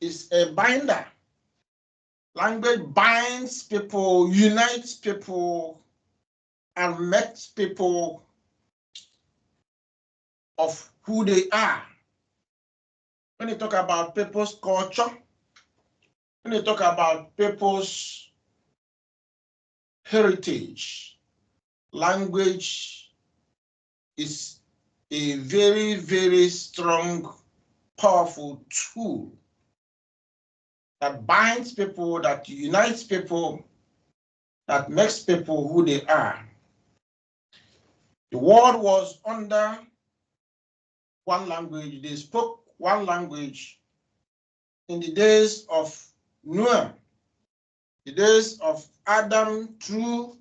is a binder. Language binds people, unites people, and makes people of who they are. When you talk about people's culture, when you talk about people's heritage, language is a very, very strong, powerful tool that binds people, that unites people, that makes people who they are. The world was under one language. They spoke one language in the days of Noah, the days of Adam through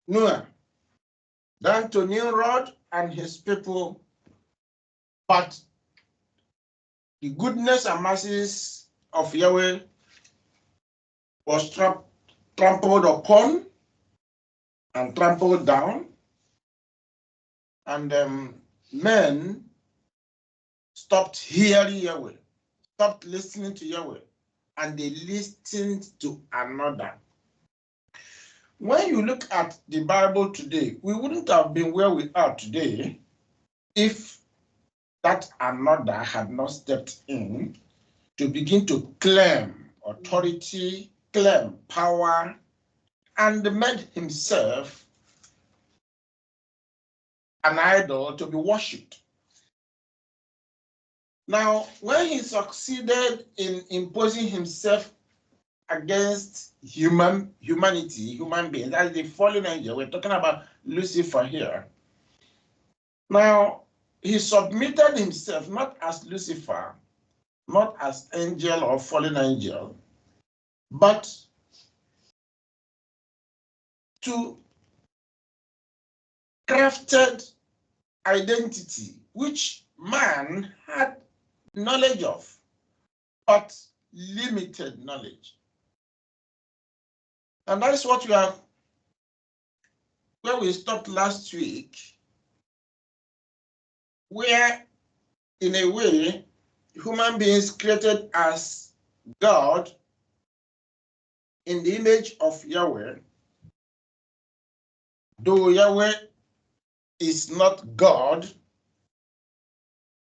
Noah, down to Nimrod and his people. But the goodness and mercies of Yahweh was trampled upon and trampled down, and men stopped hearing Yahweh, stopped listening to Yahweh, and they listened to another. When you look at the Bible today, we wouldn't have been where we are today if that another had not stepped in to begin to claim authority, claim power, and made himself an idol to be worshipped. Now, when he succeeded in imposing himself against humanity, human beings, as the fallen angel, we're talking about Lucifer here. Now, he submitted himself not as Lucifer, not as angel or fallen angel, but to crafted identity, which man had knowledge of, but limited knowledge. And that is what we have, where we stopped last week, where, in a way, human beings created as God in the image of Yahweh, though Yahweh is not God,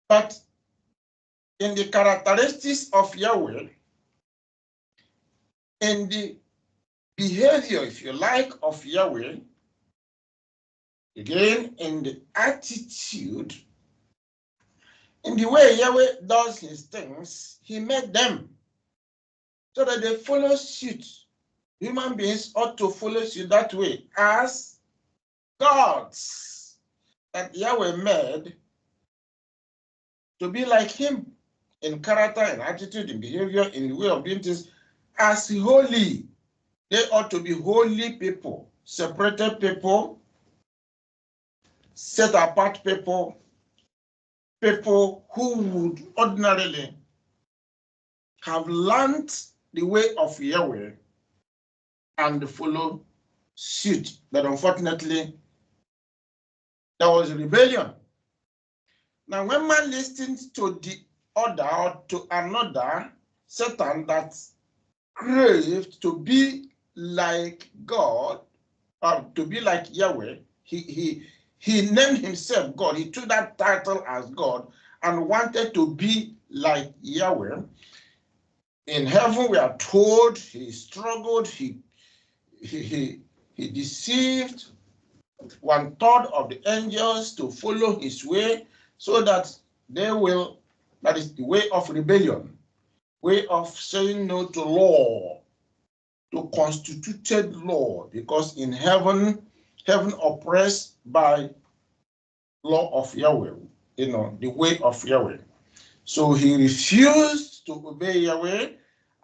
but in the characteristics of Yahweh, in the behavior, if you like, of Yahweh, again, in the attitude, in the way Yahweh does his things, he made them so that they follow suit. Human beings ought to follow suit that way as gods that Yahweh made to be like him in character, in attitude, in behavior, in the way of doing things, as holy. They ought to be holy people, separated people, set apart people, people who would ordinarily have learned the way of Yahweh and follow suit. But unfortunately, there was rebellion. Now, when man listens to the other or to another, Satan that craved to be like God, or to be like Yahweh, he named himself God. He took that title as God and wanted to be like Yahweh. In heaven, we are told he struggled, he deceived 1/3 of the angels to follow his way, so that they will, that is the way of rebellion, way of saying no to law, to constituted law, because in heaven oppressed by law of Yahweh, the way of Yahweh. So he refused to obey Yahweh,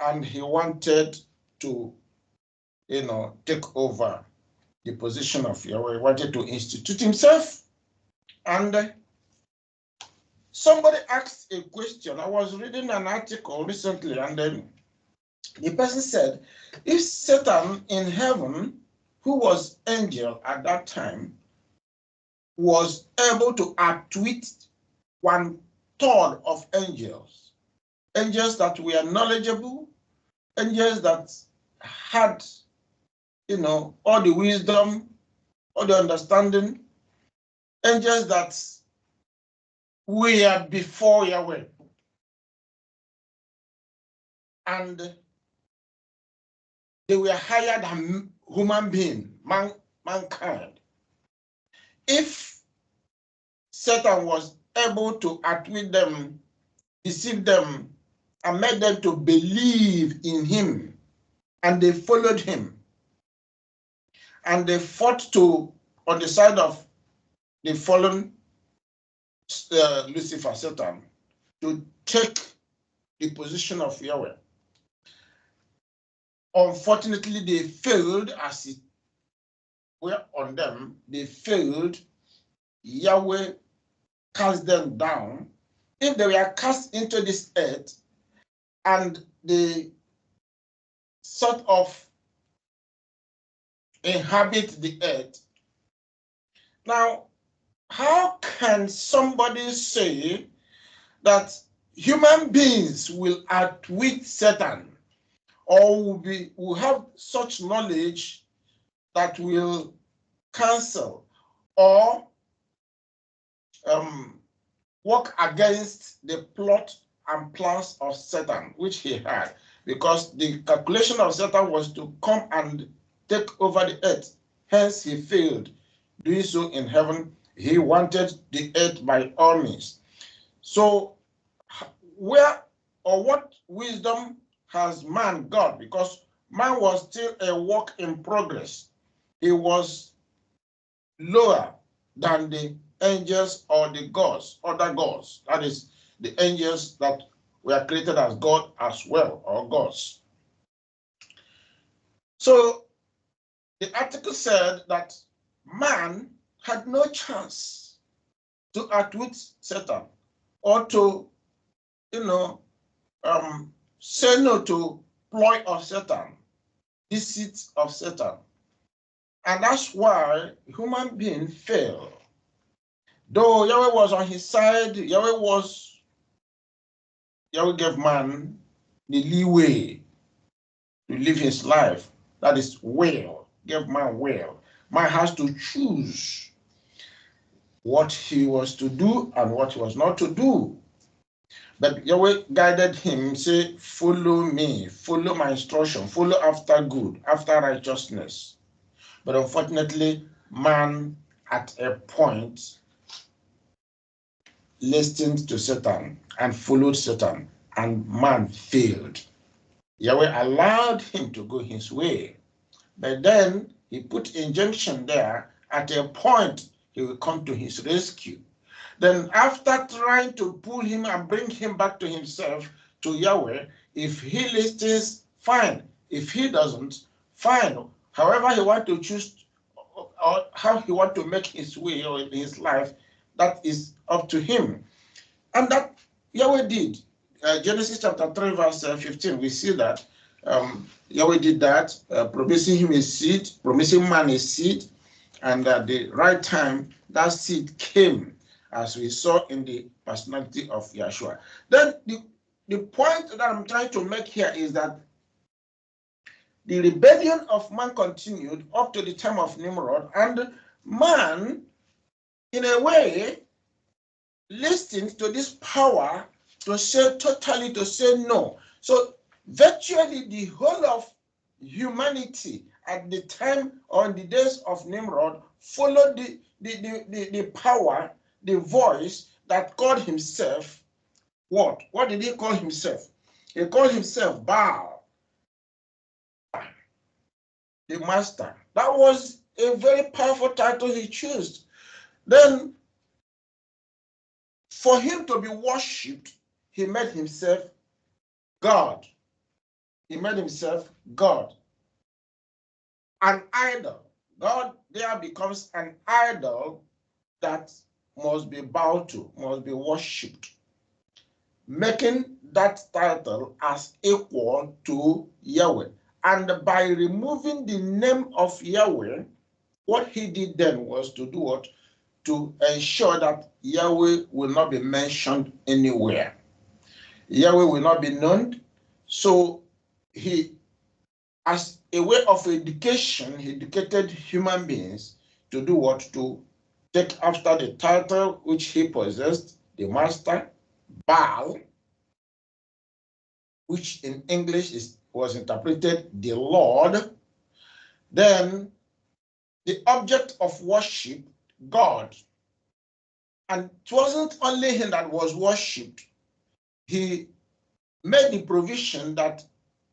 and he wanted to, take over the position of Yahweh. He wanted to institute himself. And somebody asked a question. I was reading an article recently, and then the person said, if Satan in heaven, who was angel at that time, was able to outwit 1/3 of angels, angels that were knowledgeable, angels that had, all the wisdom, all the understanding, angels that were before Yahweh. And they were higher than human being, mankind. If Satan was able to outwit them, deceive them, and make them to believe in him, and they followed him, and they fought on the side of the fallen Lucifer, Satan, to take the position of Yahweh. Unfortunately, they failed as it were on them. They failed. Yahweh cast them down. If they were cast into this earth and they sort of inhabit the earth, now, how can somebody say that human beings will outwit Satan, or will have such knowledge that will cancel or work against the plot and plans of Satan, which he had? Because the calculation of Satan was to come and take over the earth. Hence, he failed doing so in heaven. He wanted the earth by all means. So, where or what wisdom has man got? Because man was still a work in progress. He was lower than the angels or the gods, other gods. That is, the angels that were created as God as well, or gods. So the article said that man had no chance to outwit Satan or to, say no to ploy of Satan, deceit of Satan. And that's why human being failed. Though Yahweh was on his side, Yahweh gave man the leeway to live his life. That is will, gave man will. Man has to choose what he was to do and what he was not to do. But Yahweh guided him, say, follow me, follow my instruction, follow after good, after righteousness. But unfortunately, man at a point listened to Satan and followed Satan, and man failed. Yahweh allowed him to go his way. But then he put injunction there. At a point, he will come to his rescue. Then after trying to pull him and bring him back to himself, to Yahweh, if he listens, fine. If he doesn't, fine. However he wants to choose or how he wants to make his way or in his life, that is up to him. And that Yahweh did. Genesis chapter 3, verse 15, we see that Yahweh did that, promising him a seed, promising man a seed, and at the right time, that seed came, as we saw in the personality of Yeshua. Then the point that I'm trying to make here is that the rebellion of man continued up to the time of Nimrod, and man, in a way, listened to this power to say no. So virtually the whole of humanity at the time or in the days of Nimrod followed the power, the voice that called himself what? What did he call himself? He called himself Baal, the master. That was a very powerful title he chose. Then, for him to be worshipped, he made himself God. He made himself God. An idol. God there becomes an idol that must be bowed to, must be worshipped, making that title as equal to Yahweh. And by removing the name of Yahweh, what he did then was to do what? To ensure that Yahweh will not be mentioned anywhere. Yahweh will not be known. So he, as a way of education, he educated human beings to do what? To take after the title which he possessed, the master, Baal, which in English was interpreted the Lord. Then the object of worship, God. And it wasn't only him that was worshipped. He made the provision that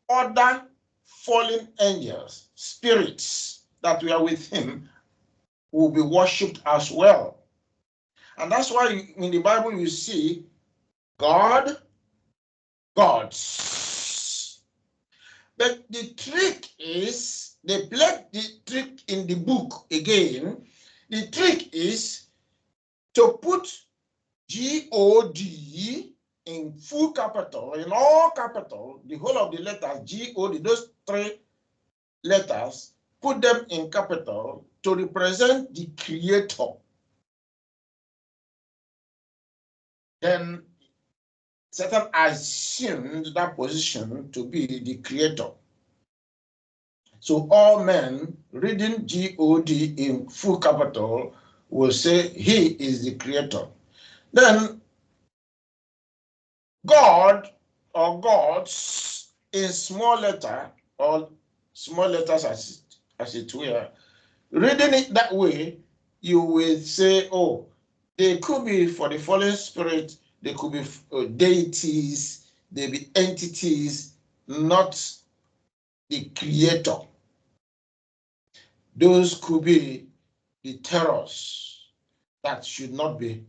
other fallen angels, spirits that were with him, will be worshipped as well. And that's why in the Bible you see God, gods. But the trick is, they played the trick in the book again. The trick is to put G-O-D in full capital, in all capital, the whole of the letters, G-O-D, those three letters, put them in capital to represent the creator. Then Satan assumed that position to be the creator. So all men reading G-O-D in full capital will say he is the creator. Then God or gods in small letter or small letters as it were, reading it that way, you will say, oh, they could be for the fallen spirit, they could be deities, they be entities, not the creator. Those could be the terrors that should not be,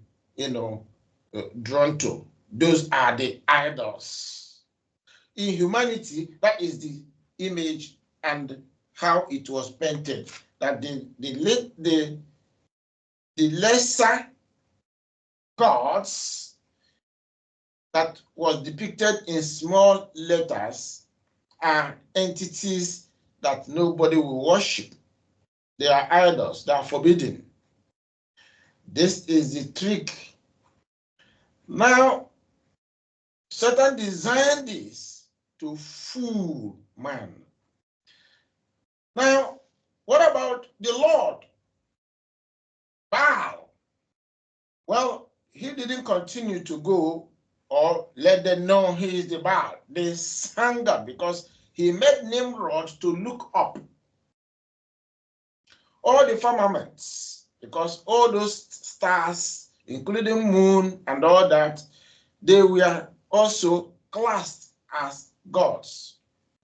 drawn to. Those are the idols. In humanity, that is the image and how it was painted. That the lesser gods that was depicted in small letters are entities that nobody will worship. They are idols, they are forbidden. This is the trick. Now, Satan designed this to fool man. Now, what about the Lord? Baal. Well, he didn't continue to go or let them know he is the Baal. They sang up because he made Nimrod to look up. All the firmaments, because all those stars, including moon and all that, they were also classed as gods.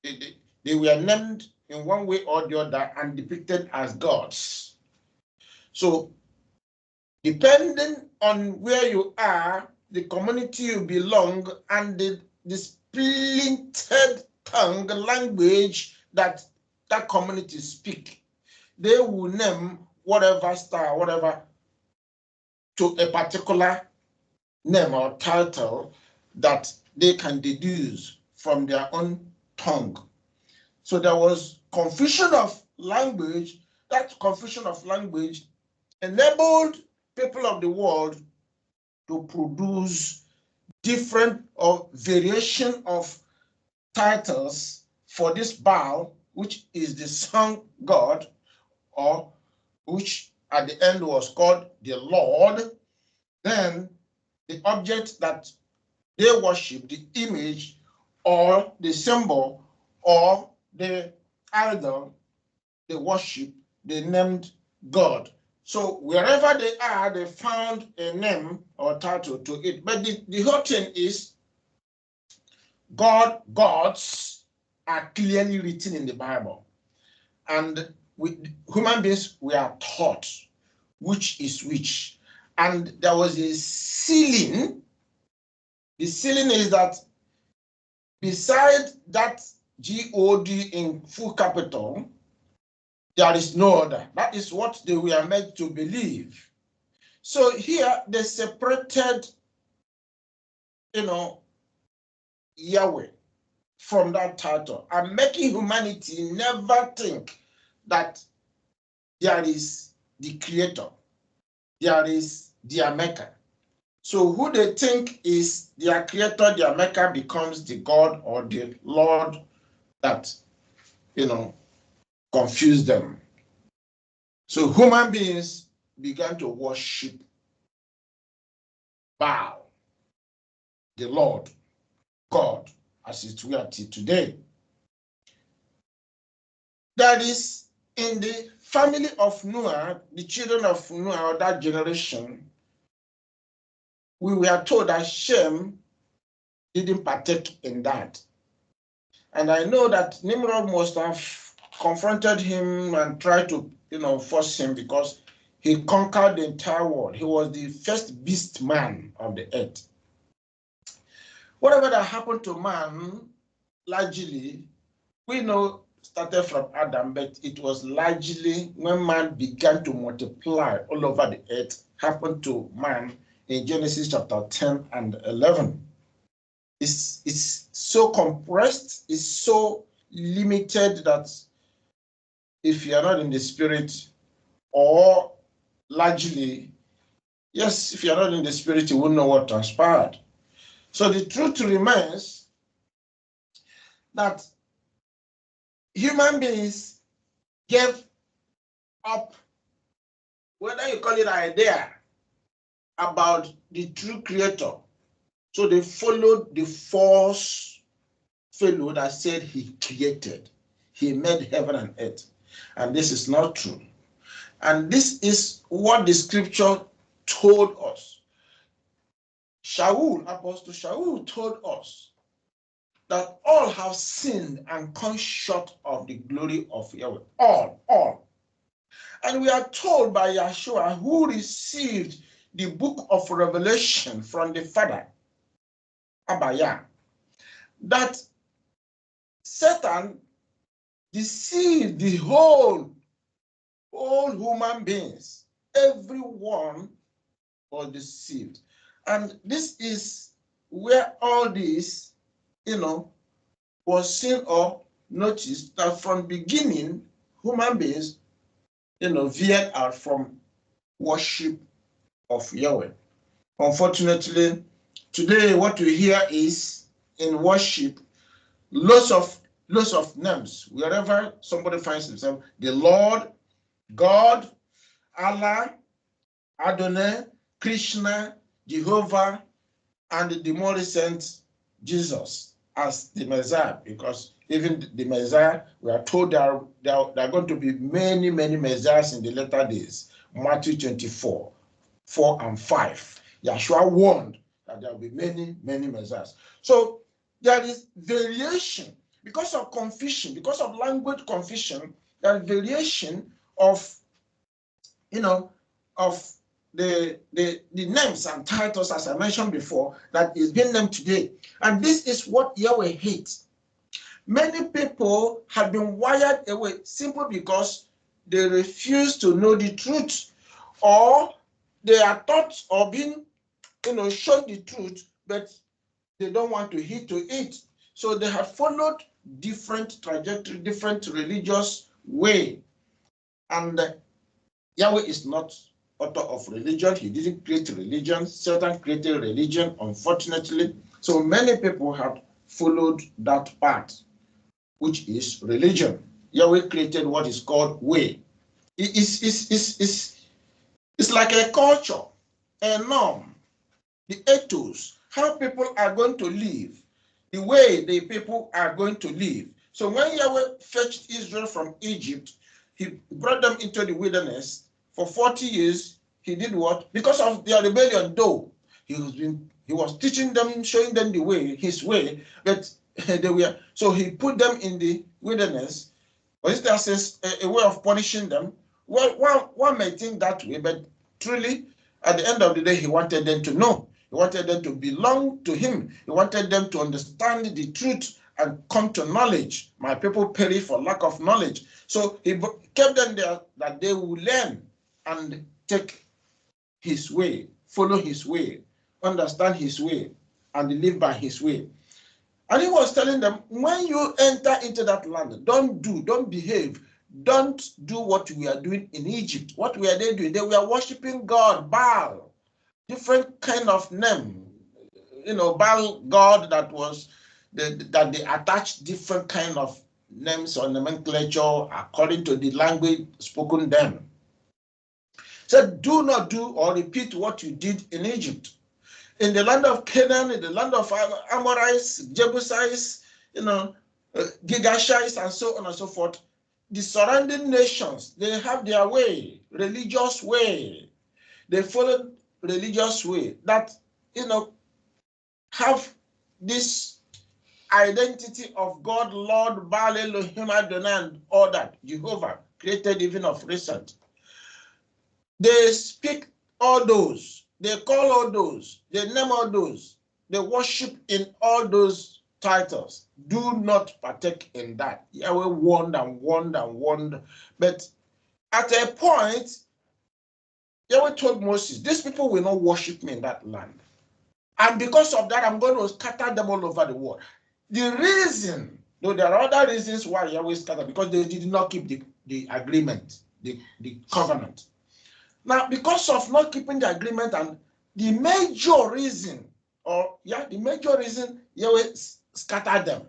They were named in one way or the other and depicted as gods. So depending on where you are, the community you belong, and the splintered tongue language that community speak, they will name whatever star, whatever, to a particular name or title that they can deduce from their own tongue. So there was confusion of language. That confusion of language enabled people of the world to produce different or variation of titles for this Baal, which is the sun god, or which at the end was called the Lord. Then the object that they worship, the image or the symbol or the idol they worship, they named God. So wherever they are, they found a name or title to it. But the whole thing is gods are clearly written in the Bible. And human beings were taught which is which. And there was a ceiling. The ceiling is that beside that G-O-D in full capital, there is no other. That is what they were meant to believe. So here they separated, Yahweh from that title and making humanity never think that there is the creator, there is the maker. So who they think is their creator, their maker, becomes the God or the Lord that, confuse them. So human beings began to worship Baal, the Lord God, as it were till today. That is, in the family of Noah, the children of Noah, or that generation, we were told that Shem didn't partake in that. And I know that Nimrod must have confronted him and tried to, force him, because he conquered the entire world. He was the first beast man of the earth. Whatever that happened to man, largely, we know started from Adam, but it was largely when man began to multiply all over the earth, happened to man in Genesis chapter 10 and 11. It's so compressed, it's so limited that if you are not in the spirit, or largely, yes, if you are not in the spirit, you won't know what transpired. So the truth remains that human beings gave up, whether you call it idea, about the true creator. So they followed the false fellow that said he created, he made heaven and earth. And this is not true. And this is what the scripture told us. Apostle Shaul told us that all have sinned and come short of the glory of Yahweh. All. And we are told by Yeshua, who received the book of Revelation from the Father, Abba, that Satan deceived the whole human beings. Everyone was deceived. And this is where all this, was seen or noticed, that from beginning, human beings, veered out from worship of Yahweh. Unfortunately, today what we hear is in worship, lots of names. Wherever somebody finds himself, the Lord, God, Allah, Adonai, Krishna, Jehovah, and the more recent Jesus as the Messiah, because even the Messiah, we are told there are going to be many, many Messiahs in the latter days. Matthew 24, 4 and 5. Yeshua warned that there will be many, many Messiahs. So there is variation because of confusion, because of language confusion. There is variation of, of the names and titles, as I mentioned before, that is being named today. And this is what Yahweh hates. Many people have been wired away simply because they refuse to know the truth, or they are taught or being, shown the truth, but they don't want to heed to it. So they have followed different trajectory, different religious way. And Yahweh is not author of religion. He didn't create religion. Satan created religion, unfortunately. So many people have followed that path, which is religion. Yahweh created what is called way. It's like a culture, a norm, the ethos, how people are going to live, the way the people are going to live. So when Yahweh fetched Israel from Egypt, he brought them into the wilderness. For 40 years, he did what? Because of their rebellion, though, he was teaching them, showing them the way, his way, but so he put them in the wilderness. Was it as a way of punishing them? Well, one may think that way, but truly, at the end of the day, he wanted them to know. He wanted them to belong to him. He wanted them to understand the truth and come to knowledge. My people perish for lack of knowledge. So he kept them there that they will learn and take his way, follow his way, understand his way, and live by his way. And he was telling them, when you enter into that land, don't behave, don't do what we are doing in Egypt. What were they doing? They were worshiping God, Baal. different kind of name. Baal god that was that they attached different kind of names or nomenclature according to the language spoken then. Said, do not do or repeat what you did in Egypt. In the land of Canaan, in the land of Amorites, Jebusites, Gigashites, and so on and so forth, the surrounding nations, they have their way, religious way. They follow religious way that, have this identity of God, Lord, Baal, Elohim, Adonai, and all that, Jehovah, created even of recent. They speak all those, they call all those, they name all those, they worship in all those titles. Do not partake in that. Yahweh warned and warned and warned. But at a point, Yahweh told Moses, these people will not worship me in that land. And because of that, I'm going to scatter them all over the world. The reason, though there are other reasons why Yahweh scattered, because they did not keep the agreement, the covenant. Now, because of not keeping the agreement, and the major reason, Yahweh scattered them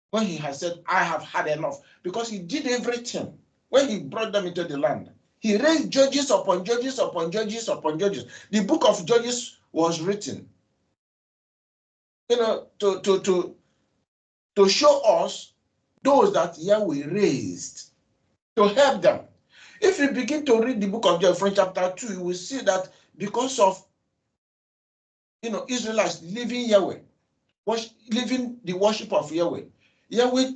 when he has said, I have had enough, because he did everything when he brought them into the land. He raised judges upon judges upon judges upon judges. The book of Judges was written, to show us those that Yahweh raised to help them. If you begin to read the book of Judges from chapter 2, you will see that because of Israelites leaving Yahweh, leaving the worship of Yahweh, Yahweh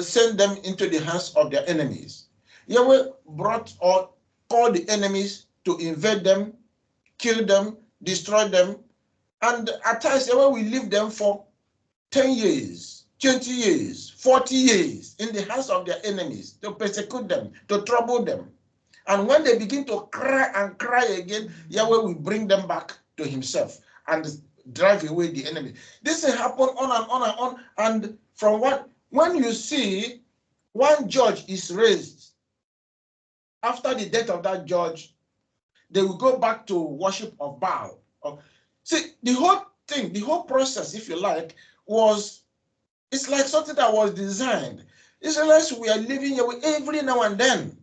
sent them into the hands of their enemies. Yahweh brought or called the enemies to invade them, kill them, destroy them, and at times Yahweh will leave them for 10 years, 20 years, 40 years in the hands of their enemies to persecute them, to trouble them. And when they begin to cry and cry again, Yahweh will bring them back to himself and drive away the enemy. This will happen on and on and on. And from when you see one judge is raised, after the death of that judge, they will go back to worship of Baal. See, the whole thing, the whole process, if you like, it's like something that was designed. Israelites were living Yahweh every now and then.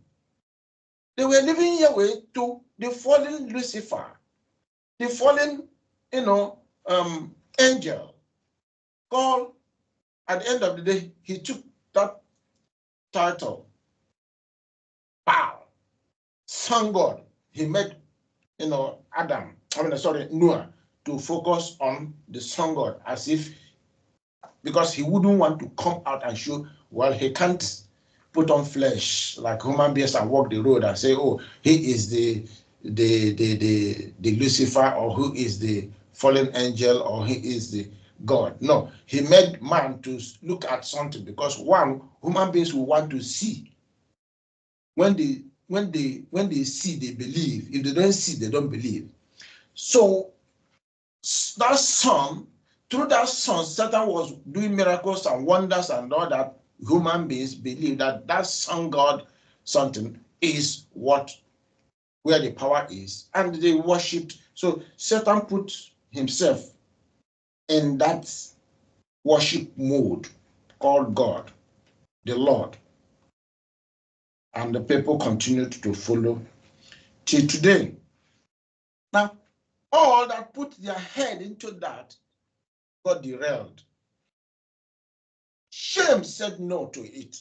They were living Yahweh to the fallen Lucifer, the fallen, angel. Called, at the end of the day, he took that title, Baal, sun god. He made, Noah, to focus on the sun god, as if, because he wouldn't want to come out and show, well, he can't put on flesh like human beings and walk the road and say, oh, he is the Lucifer, or who is the fallen angel, or he is the God. No, he made man to look at something, because human beings will want to see. When they see, they believe. If they don't see, they don't believe. So that son, through that son, Satan was doing miracles and wonders and all that. Human beings believe that sun god something is where the power is, and they worshipped. So Satan put himself in that worship mode called God, the Lord, and the people continued to follow till today. Now, all that put their head into that got derailed. Shame said no to it.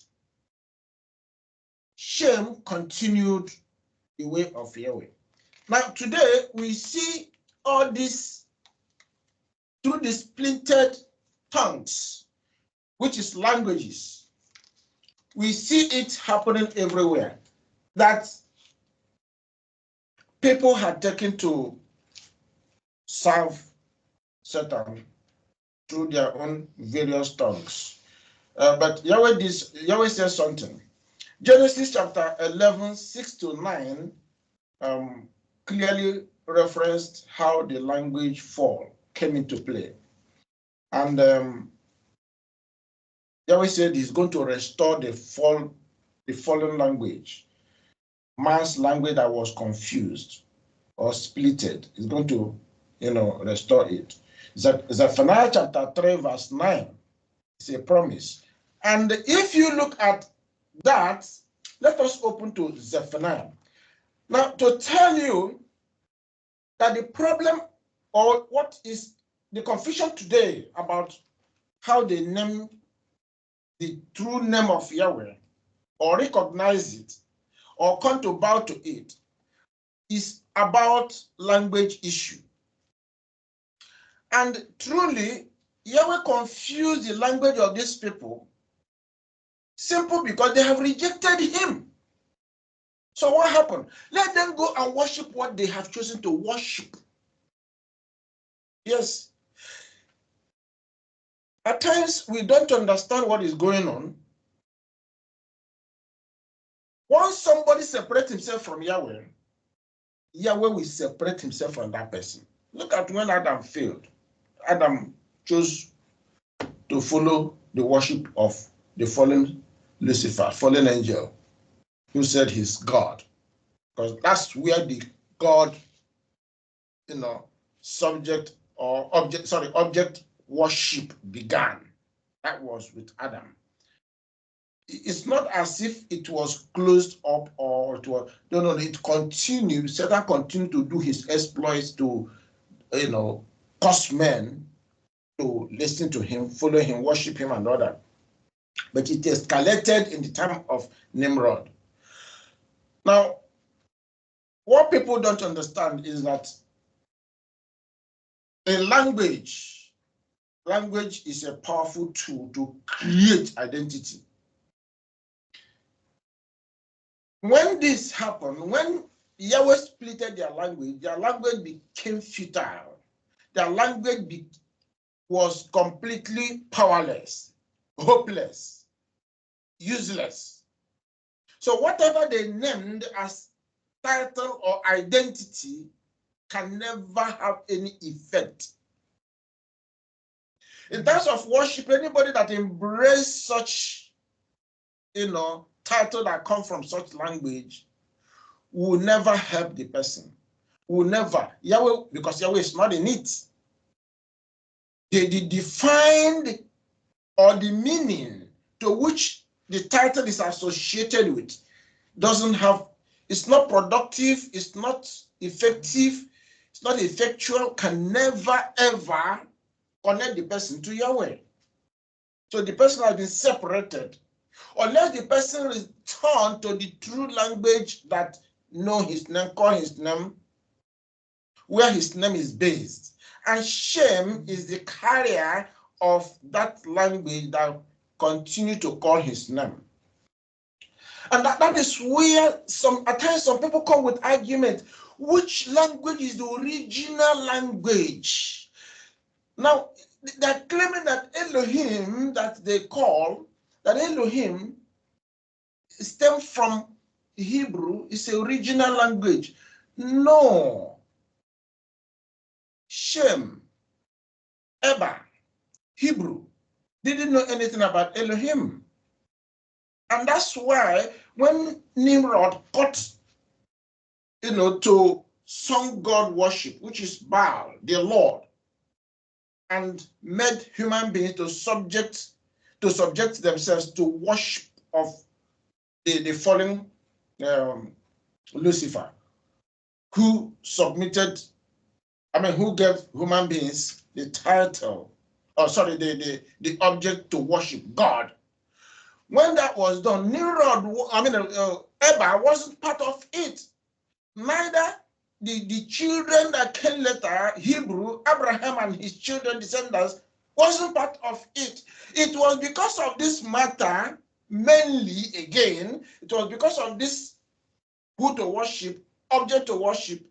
Shame continued the way of Yahweh. Now, today, we see all this through the splintered tongues, which is languages. We see it happening everywhere, that people had taken to serve Satan through their own various tongues. But Yahweh says something. Genesis chapter 11, 6 to 9, clearly referenced how the language fall came into play. And Yahweh said he's going to restore the fallen language, man's language that was confused. or splitted. It's going to, restore it. Zephaniah chapter 3, verse 9 is a promise. And if you look at that, let us open to Zephaniah. Now, to tell you that the problem, or what is the confusion today about how they name the true name of Yahweh, or recognize it, or come to bow to it, is about language issue. And truly, Yahweh confused the language of these people simple because they have rejected him. So what happened? Let them go and worship what they have chosen to worship. Yes. At times, we don't understand what is going on. Once somebody separates himself from Yahweh, Yahweh will separate himself from that person. Look at when Adam failed. Adam chose to follow the worship of the fallen Lucifer, fallen angel, who said he's God. Because that's where the God, object worship began. That was with Adam. It's not as if it was closed up or it was, no, it continued. Satan continued to do his exploits to, cause men to listen to him, follow him, worship him, and all that. But it escalated in the time of Nimrod. Now, what people don't understand is that in language is a powerful tool to create identity. When this happened, when Yahweh splitted their language became futile. Their language was completely powerless, hopeless, useless. So whatever they named as title or identity can never have any effect. In terms of worship, anybody that embraces such, title that come from such language will never help the person. Will never. Yahweh, because Yahweh is not in it. The defined or the meaning to which the title is associated with doesn't have, it's not productive, it's not effective, it's not effectual, can never ever connect the person to Yahweh. So the person has been separated. Unless the person return to the true language that know his name, call his name, where his name is based. And Shem is the carrier of that language that continue to call his name. And that is where at times some people come with argument. Which language is the original language? Now, they're claiming that Elohim, that they call, that Elohim stems from Hebrew, is the original language. No. Shem, Abba, Hebrew, didn't know anything about Elohim. And that's why when Nimrod got, to sun god worship, which is Baal, the Lord, and made human beings to subject themselves to worship of the fallen Lucifer, who gave human beings the title, the object to worship God. When that was done, Abba wasn't part of it. Neither the children that came later, Hebrew, Abraham and his children, descendants, wasn't part of it. It was because of this matter, mainly again, it was because of this who to worship, object to worship,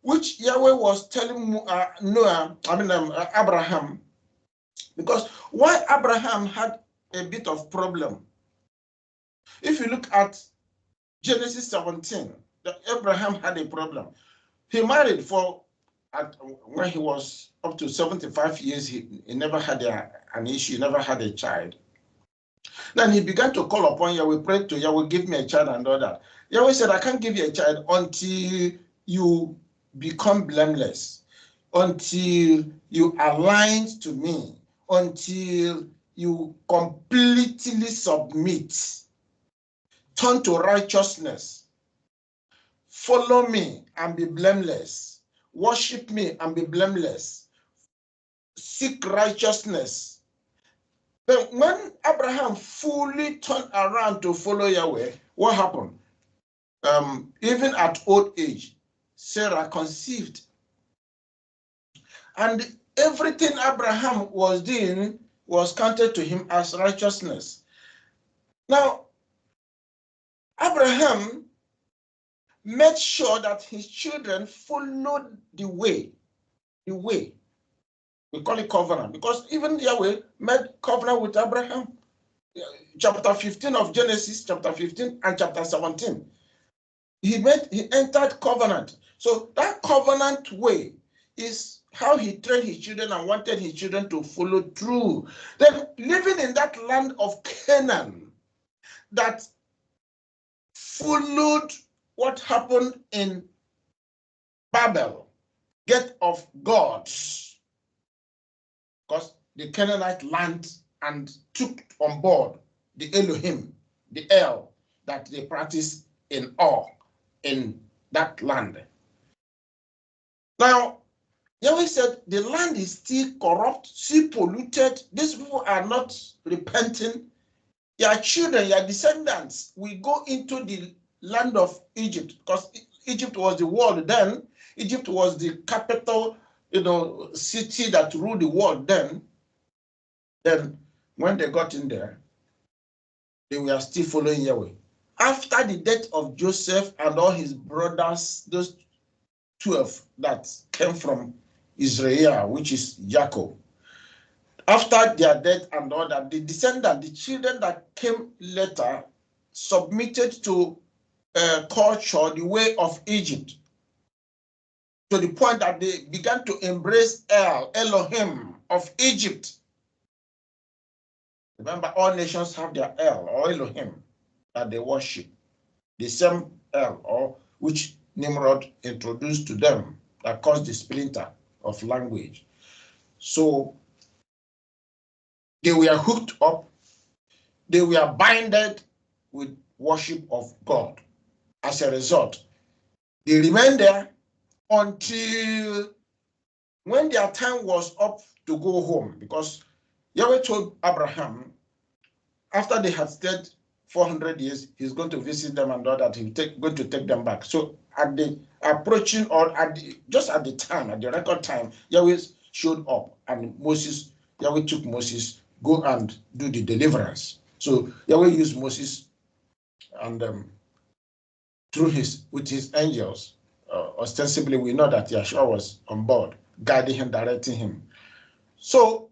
which Yahweh was telling Abraham. Because why Abraham had a bit of problem. If you look at Genesis 17, Abraham had a problem. He married when he was up to 75 years, he never had an issue, he never had a child. Then he began to call upon Yahweh, prayed to Yahweh, give me a child and all that. Yahweh said, I can't give you a child until you become blameless, until you align to me, until you completely submit, turn to righteousness, follow me and be blameless, worship me and be blameless, seek righteousness. Then when Abraham fully turned around to follow Yahweh, what happened? Even at old age, Sarah conceived. And everything Abraham was doing was counted to him as righteousness. Now, Abraham made sure that his children followed the way. We call it covenant, because even Yahweh made covenant with Abraham. Chapter 15 of Genesis, chapter 15 and chapter 17. He entered covenant. So that covenant way is how he trained his children and wanted his children to follow through. Then living in that land of Canaan that followed what happened in Babel, gate of gods, because the Canaanite land and took on board the Elohim, the El that they practice in awe in that land. Now, Yahweh said the land is still corrupt, still polluted. These people are not repenting. Your children, your descendants will go into the land of Egypt, because Egypt was the world then. Egypt was the capital, city that ruled the world then. Then, when they got in there, they were still following Yahweh. After the death of Joseph and all his brothers, those 12 that came from Israel, which is Jacob, after their death and all that, the descendants, the children that came later, submitted to culture, the way of Egypt, to the point that they began to embrace Elohim of Egypt. Remember, all nations have their El or Elohim that they worship. The same El, or which Nimrod introduced to them, that caused the splinter of language. So they were hooked up, they were binded with worship of God. As a result, they remained there until when their time was up to go home, because Yahweh told Abraham, after they had stayed 400 years, he's going to visit them and all that, he's going to take them back. So at the approaching, or just at the time, at the record time, Yahweh showed up, and Yahweh took Moses, go and do the deliverance. So Yahweh used Moses and with his angels. Ostensibly, we know that Yeshua was on board, guiding him, directing him. So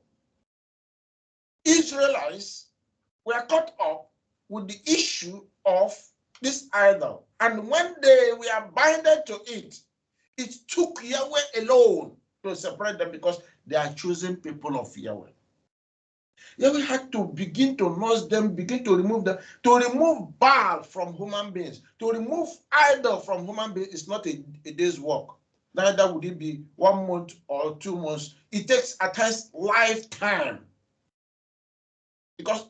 Israelites were caught up with the issue of this idol. And when they were binded to it, it took Yahweh alone to separate them, because they are chosen people of Yahweh. Yahweh had to begin to nurse them, begin to remove them, to remove Baal from human beings. To remove idol from human beings is not a day's work. Neither would it be 1 month or 2 months. It takes at times lifetime. Because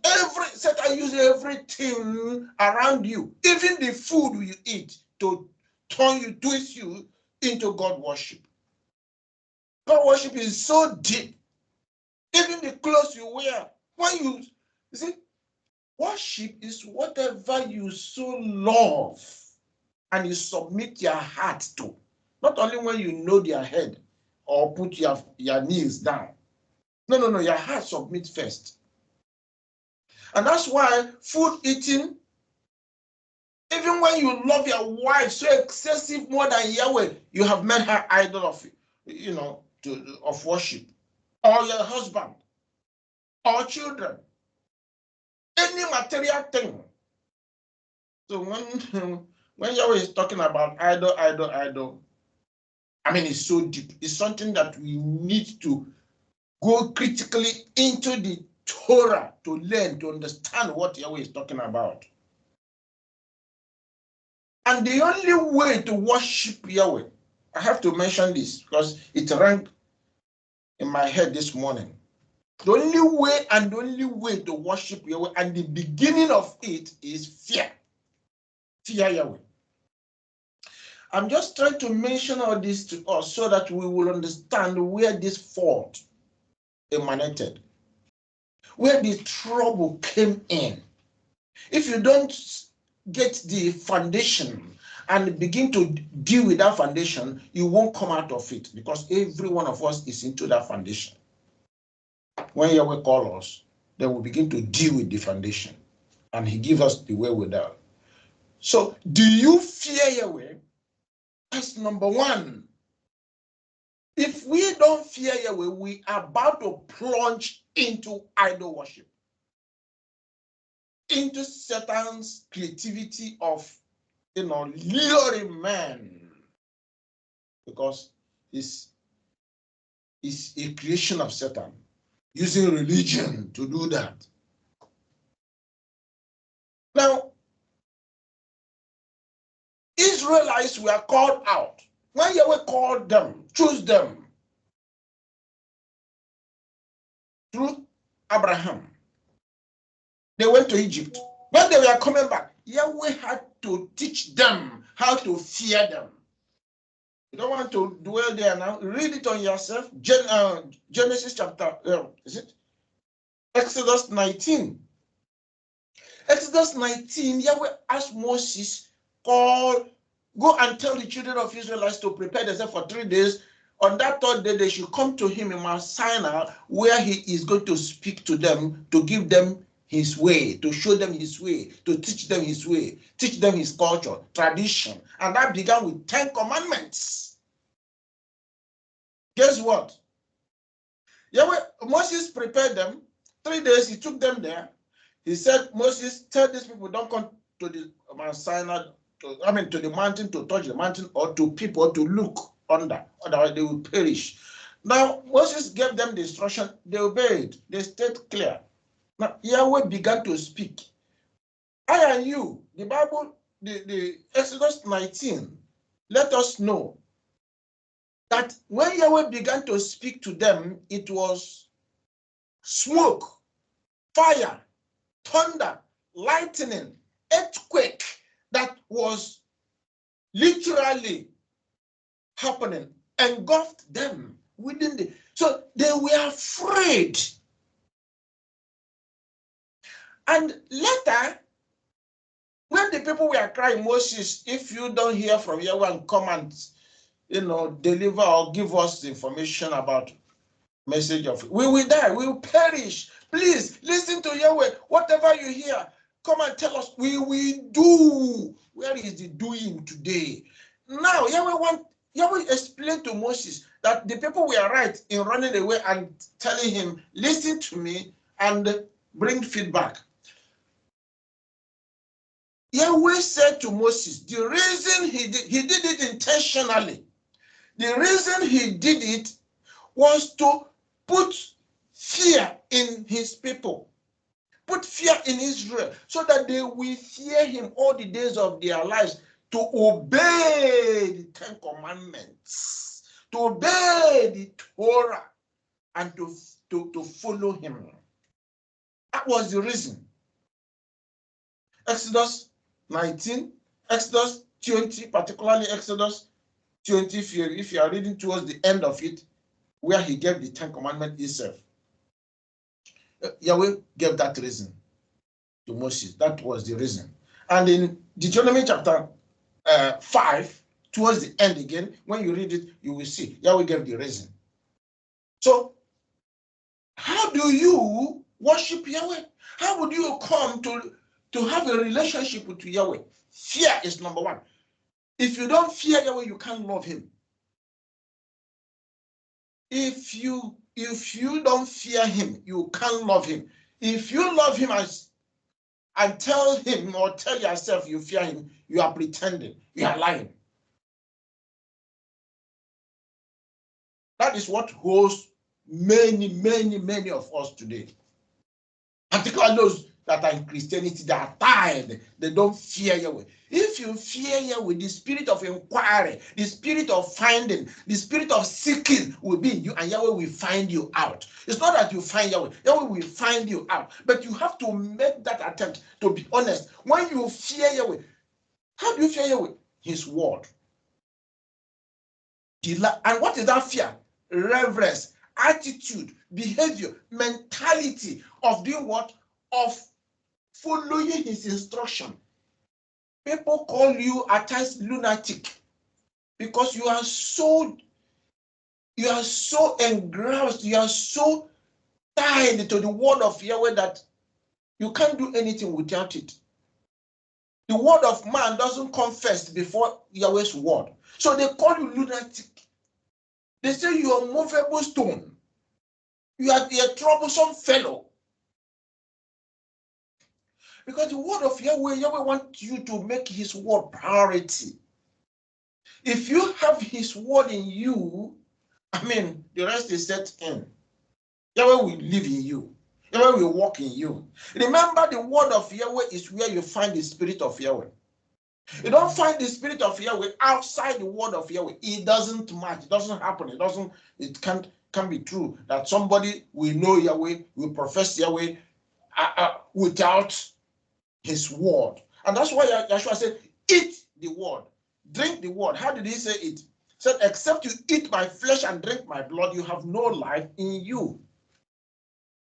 Satan uses everything around you, even the food you eat, to twist you into God worship. God worship is so deep. Even the clothes you wear, when you see, worship is whatever you so love and you submit your heart to. Not only when you know their head or put your knees down. No, your heart submit first. And that's why food eating, even when you love your wife so excessive more than Yahweh, you have made her idol of worship. Or your husband, or children, any material thing. So when Yahweh is talking about idol, I mean, it's so deep. It's something that we need to go critically into the Torah to learn, to understand what Yahweh is talking about. And the only way to worship Yahweh I have to mention this because it rang in my head this morning. The only way to worship Yahweh, and the beginning of it, is fear. Fear Yahweh. I'm just trying to mention all this to us so that we will understand where this fault emanated, where the trouble came in. If you don't get the foundation and begin to deal with that foundation, you won't come out of it, because every one of us is into that foundation. When Yahweh calls us, then we begin to deal with the foundation, and he gives us the way without. So, do you fear Yahweh? That's number one. If we don't fear Yahweh, we are about to plunge into idol worship, into Satan's creativity of, luring men, because it's a creation of Satan, using religion to do that. Now, Israelites were called out. When Yahweh called them, chose them through Abraham, they went to Egypt. When they were coming back, Yahweh had to teach them how to fear them. You don't want to dwell there now. Read it on yourself. Genesis chapter, is it? Exodus 19. Exodus 19, Yahweh asked Moses, go and tell the children of Israelites to prepare themselves for 3 days. On that third day, they should come to him in Mount Sinai, where he is going to speak to them, to give them his way, to show them his way, to teach them his way, teach them his culture, tradition. And that began with 10 commandments. Guess what? Moses prepared them. 3 days, he took them there. He said, Moses, tell these people, don't come to the Mount Sinai, to the mountain, to touch the mountain, or to people to look under, otherwise they will perish. Now, Moses gave them the instruction, they obeyed, they stayed clear. Now, Yahweh began to speak. I and you, the Bible, the Exodus 19, let us know that when Yahweh began to speak to them, it was smoke, fire, thunder, lightning, earthquake that was literally happening, engulfed them within so they were afraid. And later, when the people were crying, Moses, if you don't hear from Yahweh and come and deliver or give us the information about message of it, we will die, we will perish. Please listen to Yahweh. Whatever you hear, come and tell us. We will do. Where is the doing today? Now, Yahweh explained to Moses that the people were right in running away and telling him, listen to me and bring feedback. Yahweh said to Moses, the reason he did it intentionally. The reason he did it was to put fear in his people, put fear in Israel, so that they will fear him all the days of their lives, to obey the 10 commandments, to obey the Torah, and to follow him. That was the reason. Exodus 19, Exodus 20, particularly Exodus 20, if you are reading towards the end of it, where he gave the 10 commandments himself. Yahweh gave that reason to Moses. That was the reason. And in Deuteronomy chapter 5, towards the end again, when you read it, you will see Yahweh gave the reason. So, how do you worship Yahweh? How would you come to have a relationship with Yahweh? Fear is number one. If you don't fear Yahweh, you can't love him. If you don't fear him, you can't love him. If you love him and tell him or tell yourself you fear him, you are pretending, you are lying. That is what holds many of us today, particularly those that are in Christianity, they are tired. They don't fear Yahweh. If you fear Yahweh, the spirit of inquiry, the spirit of finding, the spirit of seeking will be in you, and Yahweh will find you out. It's not that you find Yahweh. Yahweh will find you out. But you have to make that attempt to be honest. When you fear Yahweh, how do you fear Yahweh? His word. And what is that fear? Reverence, attitude, behavior, mentality of doing what? Of following his instruction. People call you at times lunatic because you are so engrossed, you are so tied to the word of Yahweh that you can't do anything without it. The word of man doesn't come first before Yahweh's word. So they call you lunatic. They say you are a movable stone. You are a troublesome fellow. Because the word of Yahweh wants you to make his word priority. If you have his word in you, the rest is set in. Yahweh will live in you. Yahweh will walk in you. Remember, the word of Yahweh is where you find the spirit of Yahweh. You don't find the spirit of Yahweh outside the word of Yahweh. It doesn't match. It doesn't happen. It can't be true that somebody will know Yahweh, will profess Yahweh without his word. And that's why Yeshua said, eat the word, drink the word. How did he say it? He said, except you eat my flesh and drink my blood, you have no life in you.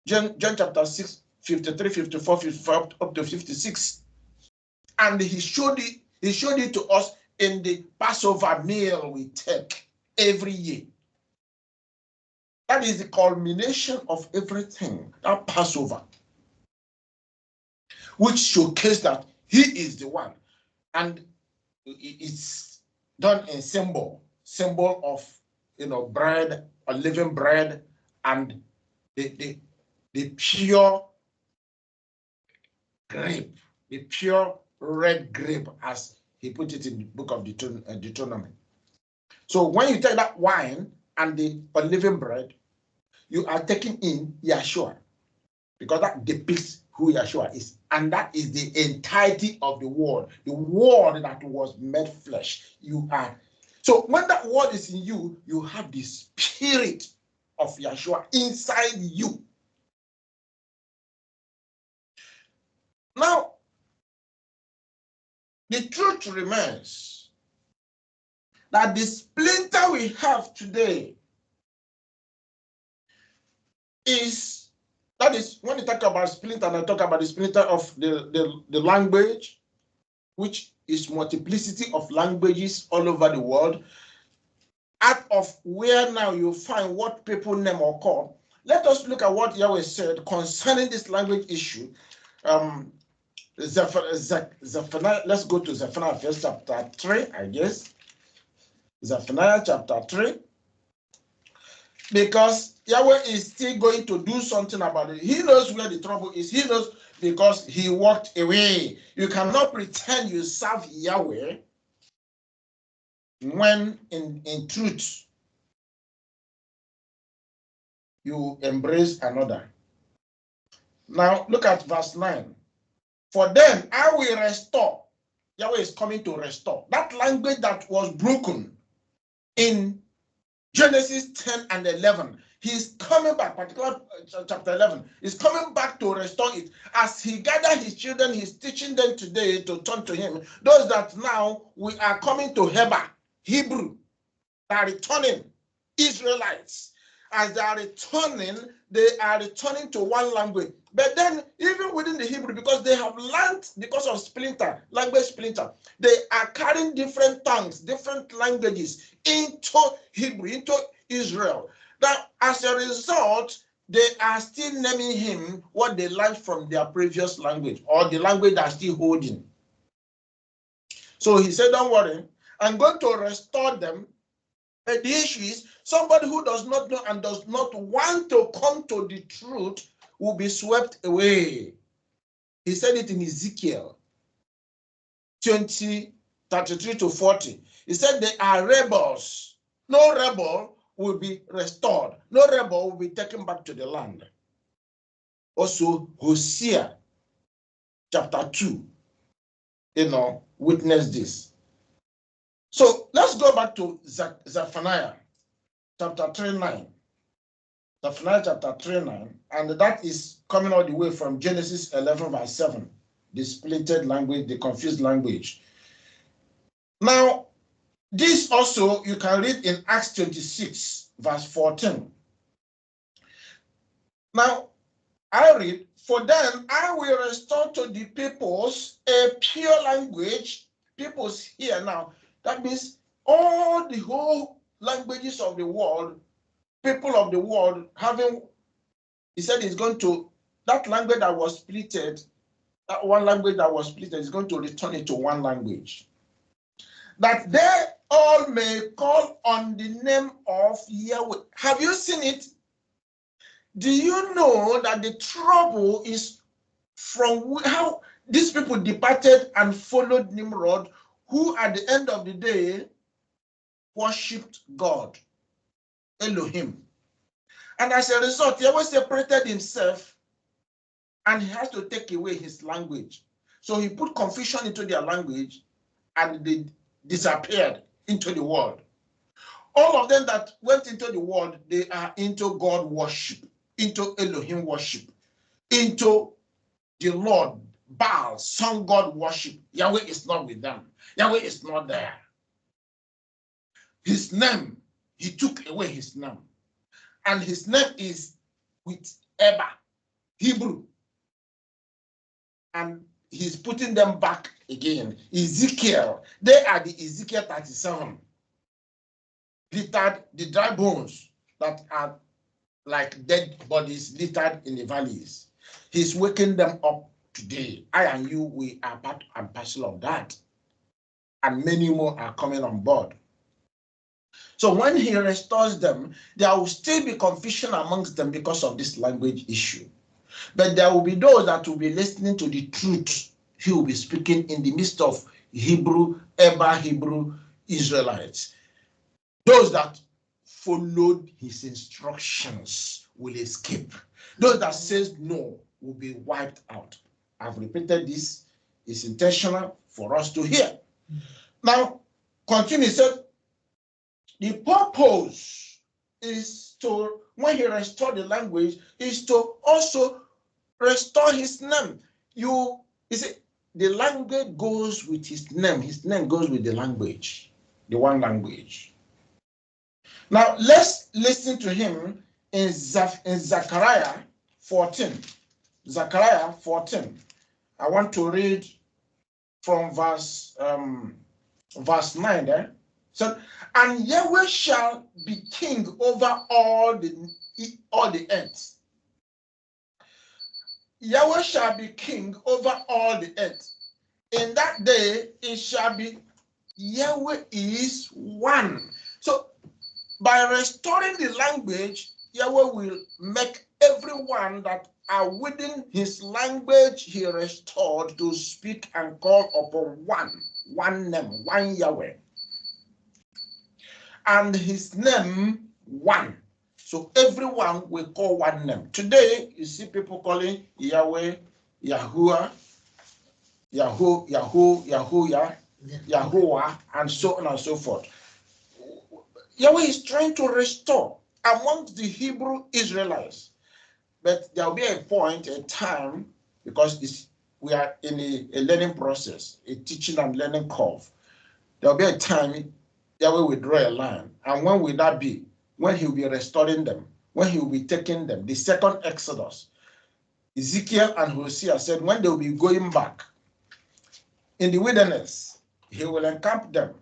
John chapter 6, 53, 54, 55, up to 56. And he showed it to us in the Passover meal we take every year. That is the culmination of everything, that Passover, which showcased that he is the one. And it's done in symbol of bread, a living bread, and the pure grape, the pure red grape, as he put it in the book of Deuteronomy. So when you take that wine and the unleavened bread, you are taking in Yeshua, because that depicts who Yeshua is. And that is the entirety of the word that was made flesh. So when that word is in you, you have the spirit of Yeshua inside you. Now, the truth remains that the splinter we have today is, that is, when you talk about splinter, and I talk about the splinter of the language, which is multiplicity of languages all over the world, out of where now you find what people name or call. Let us look at what Yahweh said concerning this language issue. Zephaniah, let's go to Zephaniah first, chapter 3, I guess. Zephaniah chapter 3. Because Yahweh is still going to do something about it. He knows where the trouble is. He knows, because he walked away. You cannot pretend you serve Yahweh when in truth you embrace another. Now look at verse 9. For then I will restore. Yahweh is coming to restore that language that was broken in Genesis 10 and 11. He's coming back, particularly chapter 11. He's coming back to restore it. As he gathered his children, he's teaching them today to turn to him. Those that now we are coming to Hebrew, they are returning, Israelites. As they are returning to one language. But then, even within the Hebrew, because they have learned, because of language splinter, they are carrying different tongues, different languages into Hebrew, into Israel. Now, as a result, they are still naming him what they learned from their previous language, or the language they are still holding. So he said, don't worry, I'm going to restore them. But the issue is, somebody who does not know and does not want to come to the truth will be swept away. He said it in Ezekiel 20:33 to 40. He said they are rebels. No rebel will be restored. No rebel will be taken back to the land. Also, Hosea chapter 2, witness this. So let's go back to Zephaniah chapter 3:9. Zephaniah chapter 3:9, and that is coming all the way from Genesis 11 verse 7, the splitted language, the confused language. Now, this also you can read in Acts 26 verse 14. Now, I read, "For then I will restore to the peoples a pure language." Peoples here now, that means all the whole languages of the world, people of the world having, he said he's going to, that language that was splitted, that one language that was splitted, is going to return it to one language. That they all may call on the name of Yahweh. Have you seen it? Do you know that the trouble is from how these people departed and followed Nimrod, who at the end of the day worshipped God, Elohim. And as a result, Yahweh separated himself and he has to take away his language. So he put confusion into their language and they disappeared into the world. All of them that went into the world, they are into God worship, into Elohim worship, into the Lord, Baal, sun God worship. Yahweh is not with them. Yahweh is not there. His name, he took away his name. And his name is with Abba, Hebrew. And he's putting them back again. Ezekiel, they are the Ezekiel 37. Littered, the dry bones that are like dead bodies littered in the valleys. He's waking them up today. I and you, we are part and parcel of that. And many more are coming on board. So when he restores them, there will still be confusion amongst them because of this language issue. But there will be those that will be listening to the truth he will be speaking in the midst of Hebrew, Abba Hebrew Israelites. Those that followed his instructions will escape. Those that says no will be wiped out. I've repeated this. It's intentional for us to hear. Now, continue. He said, the purpose is to, when he restored the language, is to also restore his name. You see, the language goes with his name. His name goes with the language, the one language. Now, let's listen to him in Zechariah 14. Zechariah 14. I want to read from verse 9 there. So, and Yahweh shall be king over all the earth. Yahweh shall be king over all the earth. In that day, it shall be Yahweh is one. So, by restoring the language, Yahweh will make everyone that are within his language he restored to speak and call upon one name, one Yahweh. And his name, one. So everyone will call one name. Today, you see people calling Yahweh, Yahuwah, Yahuwah, and so on and so forth. Yahweh is trying to restore amongst the Hebrew Israelites. But there will be a point, a time, because we are in a learning process, a teaching and learning curve. There will be a time Yahweh will draw a line. And when will that be? When he will be restoring them, when he will be taking them. The second Exodus. Ezekiel and Hosea said when they will be going back in the wilderness, he will encamp them.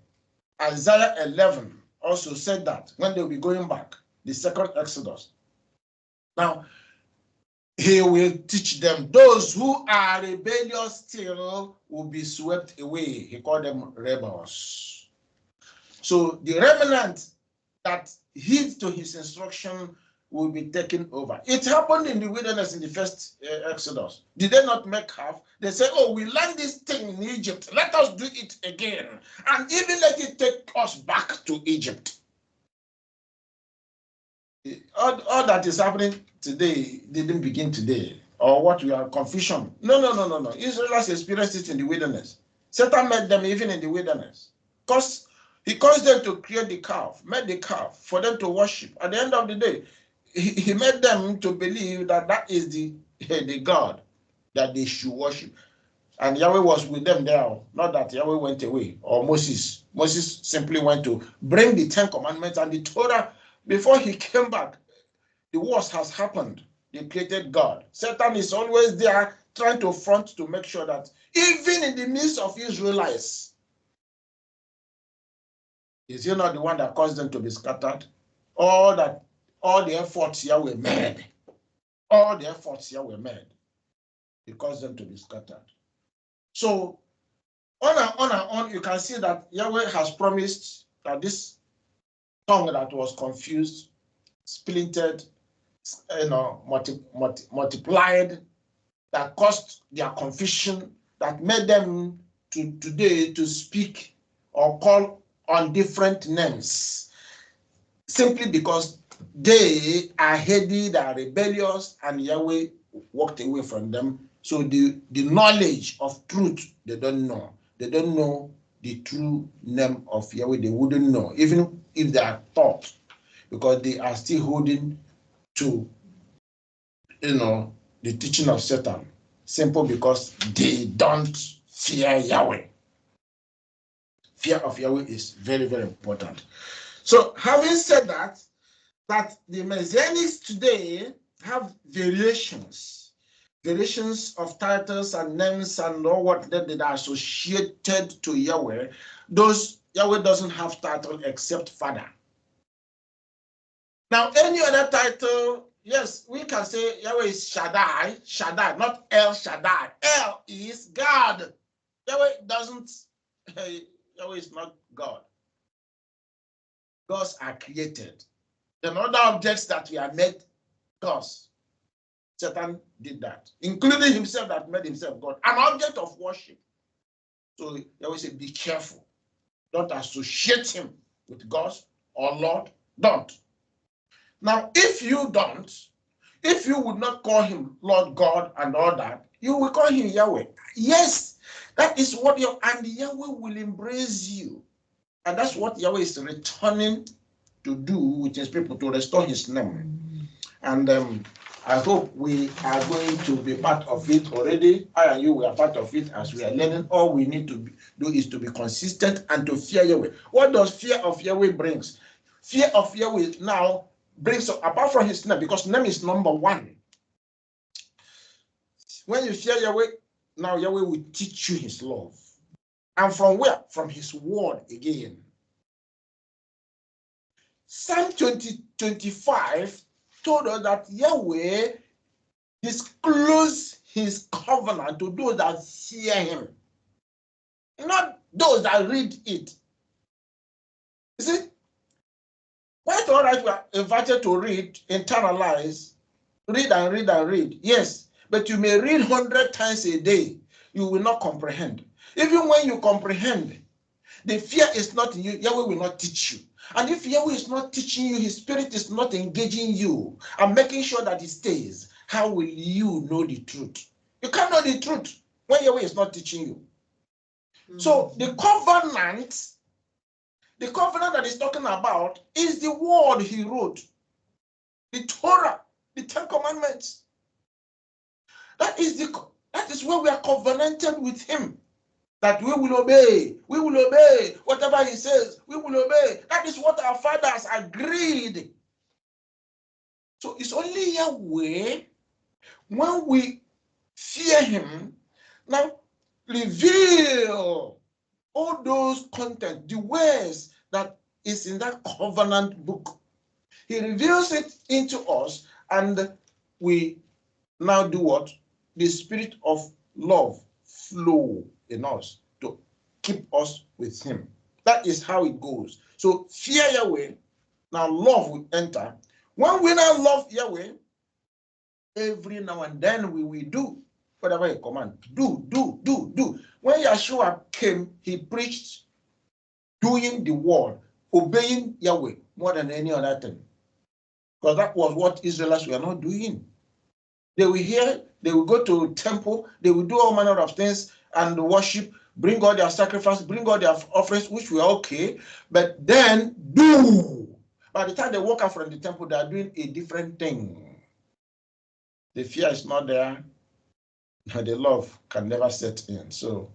Isaiah 11 also said that when they will be going back, the second Exodus. Now, he will teach them. Those who are rebellious still will be swept away. He called them rebels. So the remnant that heed to his instruction will be taken over. It happened in the wilderness in the first Exodus. Did they not make half? They said, oh, we learned this thing in Egypt. Let us do it again. And even let it take us back to Egypt. All that is happening today didn't begin today. or what we are confusion. No. Israelites experienced it in the wilderness. Satan met them even in the wilderness. Because he caused them to create the calf, made the calf for them to worship. At the end of the day, he made them to believe that that is the God that they should worship. And Yahweh was with them there. Not that Yahweh went away, or Moses. Moses simply went to bring the 10 Commandments and the Torah. Before he came back, the worst has happened. They created God. Satan is always there trying to front to make sure that even in the midst of Israelites, is he not the one that caused them to be scattered? All the efforts here were made. All the efforts here were made. He caused them to be scattered. So on and on, you can see that Yahweh has promised that this tongue that was confused, splintered, multiplied, that caused their confusion, that made them today to speak or call on different names, simply because they are heady, they are rebellious, and Yahweh walked away from them. So the knowledge of truth, they don't know. They don't know the true name of Yahweh. They wouldn't know, even if they are taught, because they are still holding to, the teaching of Satan, simple because they don't fear Yahweh. Fear of Yahweh is very, very important. So having said that the Messianics today have variations of titles and names and all what that are associated to Yahweh. Those Yahweh doesn't have title except Father. Now, any other title, yes, we can say Yahweh is Shaddai, not El Shaddai. El is God. Yahweh is not God. Gods are created. The other objects that we are made gods. Satan did that, including himself that made himself God, an object of worship. So Yahweh said, be careful. Don't associate him with God or Lord. Don't. Now, if you would not call him Lord God and all that, you will call him Yahweh. Yes, that is what and Yahweh will embrace you. And that's what Yahweh is returning to do with his people, to restore his name. And I hope we are going to be part of it already. I and you, we are part of it as we are learning. All we need to do is to be consistent and to fear Yahweh. What does fear of Yahweh brings? Fear of Yahweh now brings, apart from his name, because name is number one. When you fear Yahweh, now Yahweh will teach you his love. And from where? From his word again. Psalm 20:25 told us that Yahweh disclosed his covenant to those that fear him, not those that read it. You see, quite all right, we are invited to read, internalize, read and read and read. Yes, but you may read 100 times a day, you will not comprehend. Even when you comprehend, the fear is not in you. Yahweh will not teach you. And if Yahweh is not teaching you, his spirit is not engaging you and making sure that it stays, how will you know the truth? You can't know the truth when Yahweh is not teaching you. So the covenant that he's talking about is the word he wrote, the Torah, the 10 Commandments. That is where we are covenanted with him. That we will obey whatever he says, we will obey. That is what our fathers agreed. So it's only Yahweh, when we fear him, now reveal all those content, the words that is in that covenant book. He reveals it into us, and we now do what? The spirit of love flow in us to keep us with him. That is how it goes. So fear Yahweh, now love will enter. When we now love Yahweh, every now and then we will do whatever he commands. Do. When Yeshua came, he preached doing the word, obeying Yahweh more than any other thing. Because that was what Israelites were not doing. They will hear they will go to temple, they will do all manner of things and worship, bring all their sacrifice, bring all their offerings, which were okay, but then by the time they walk out from the temple, they are doing a different thing. The fear is not there, and the love can never set in. So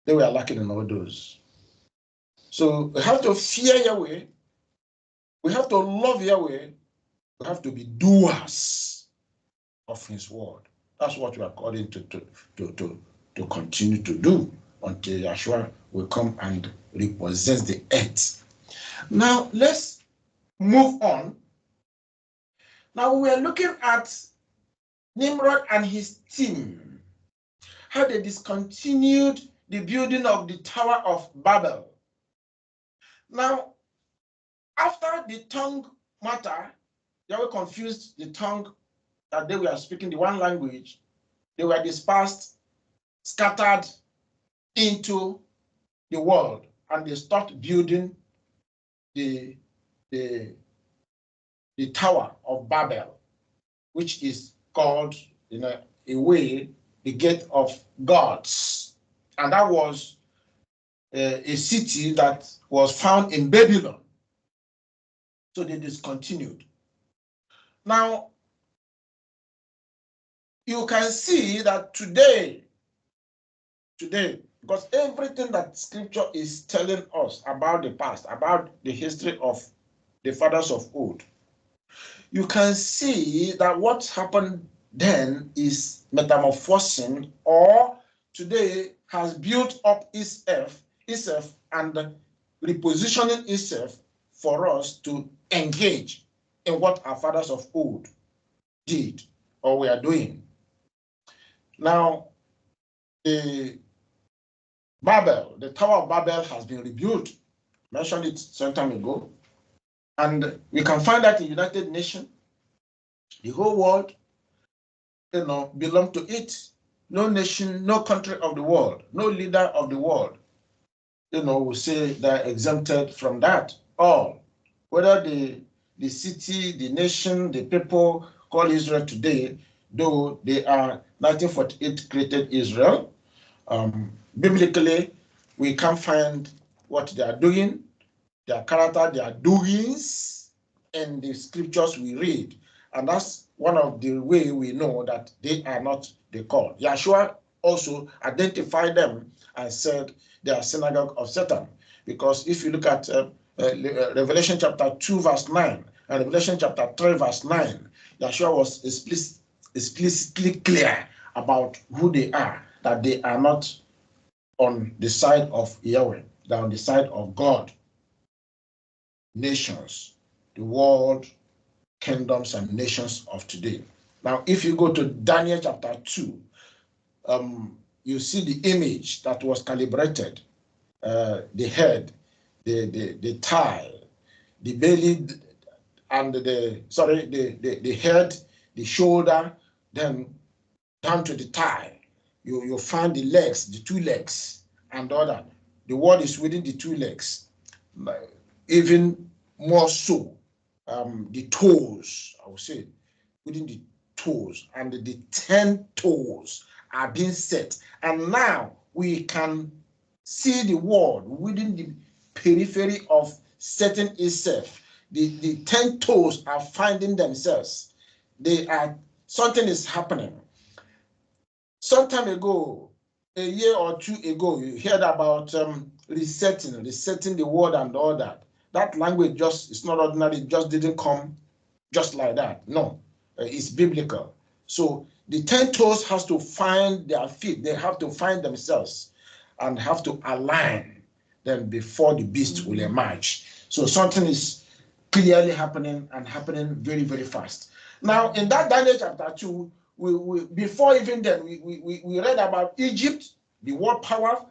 they were lacking in all those. So we have to fear Yahweh, we have to love Yahweh, we have to be doers of his word. That's what we are called to continue to do until Yeshua will come and repossess the earth. Now let's move on. Now we are looking at Nimrod and his team, how they discontinued the building of the Tower of Babel. Now, after the tongue matter, Yahweh confused the tongue that they were speaking, the one language. They were dispersed, scattered into the world, and they stopped building the Tower of Babel, which is called, in a way, the gate of gods. And that was a city that was found in Babylon. So they discontinued. Now, you can see that today, because everything that scripture is telling us about the past, about the history of the fathers of old, you can see that what happened then is metamorphosing, or today has built up itself and repositioning itself for us to engage in what our fathers of old did or were doing. Now, the Tower of Babel has been rebuilt. I mentioned it some time ago. And we can find that in United Nations, the whole world, belong to it. No nation, no country of the world, no leader of the world, will say they're exempted from that. All, whether the city, the nation, the people call Israel today, though they are 1948 created Israel, biblically, we can't find what they are doing, their character, their doings in the scriptures we read. And that's one of the way we know that they are not the called. Yeshua also identified them and said they are synagogue of Satan. Because if you look at Revelation chapter 2 verse 9 and Revelation chapter 3 verse 9, Yeshua was explicitly clear about who they are, that they are not on the side of Yahweh, they're on the side of God. Nations, the world, kingdoms and nations of today. Now, if you go to Daniel chapter 2, you see the image that was calibrated, the head, the thigh, the belly, and the head, the shoulder, then down to the thigh. You find the legs, the two legs, and all that. The word is within the two legs. Even more so, the toes, I would say, within the toes, and the 10 toes are being set. And now we can see the word within the periphery of setting itself. The 10 toes are finding themselves. Something is happening. Some time ago, a year or two ago, you heard about resetting the word and all that. That language it's not ordinary, it just didn't come just like that. No, it's biblical. So the 10 toes has to find their feet. They have to find themselves and have to align them before the beast will emerge. So something is clearly happening and happening very, very fast. Now, in that Daniel chapter 2, before even then, we read about Egypt, the world power,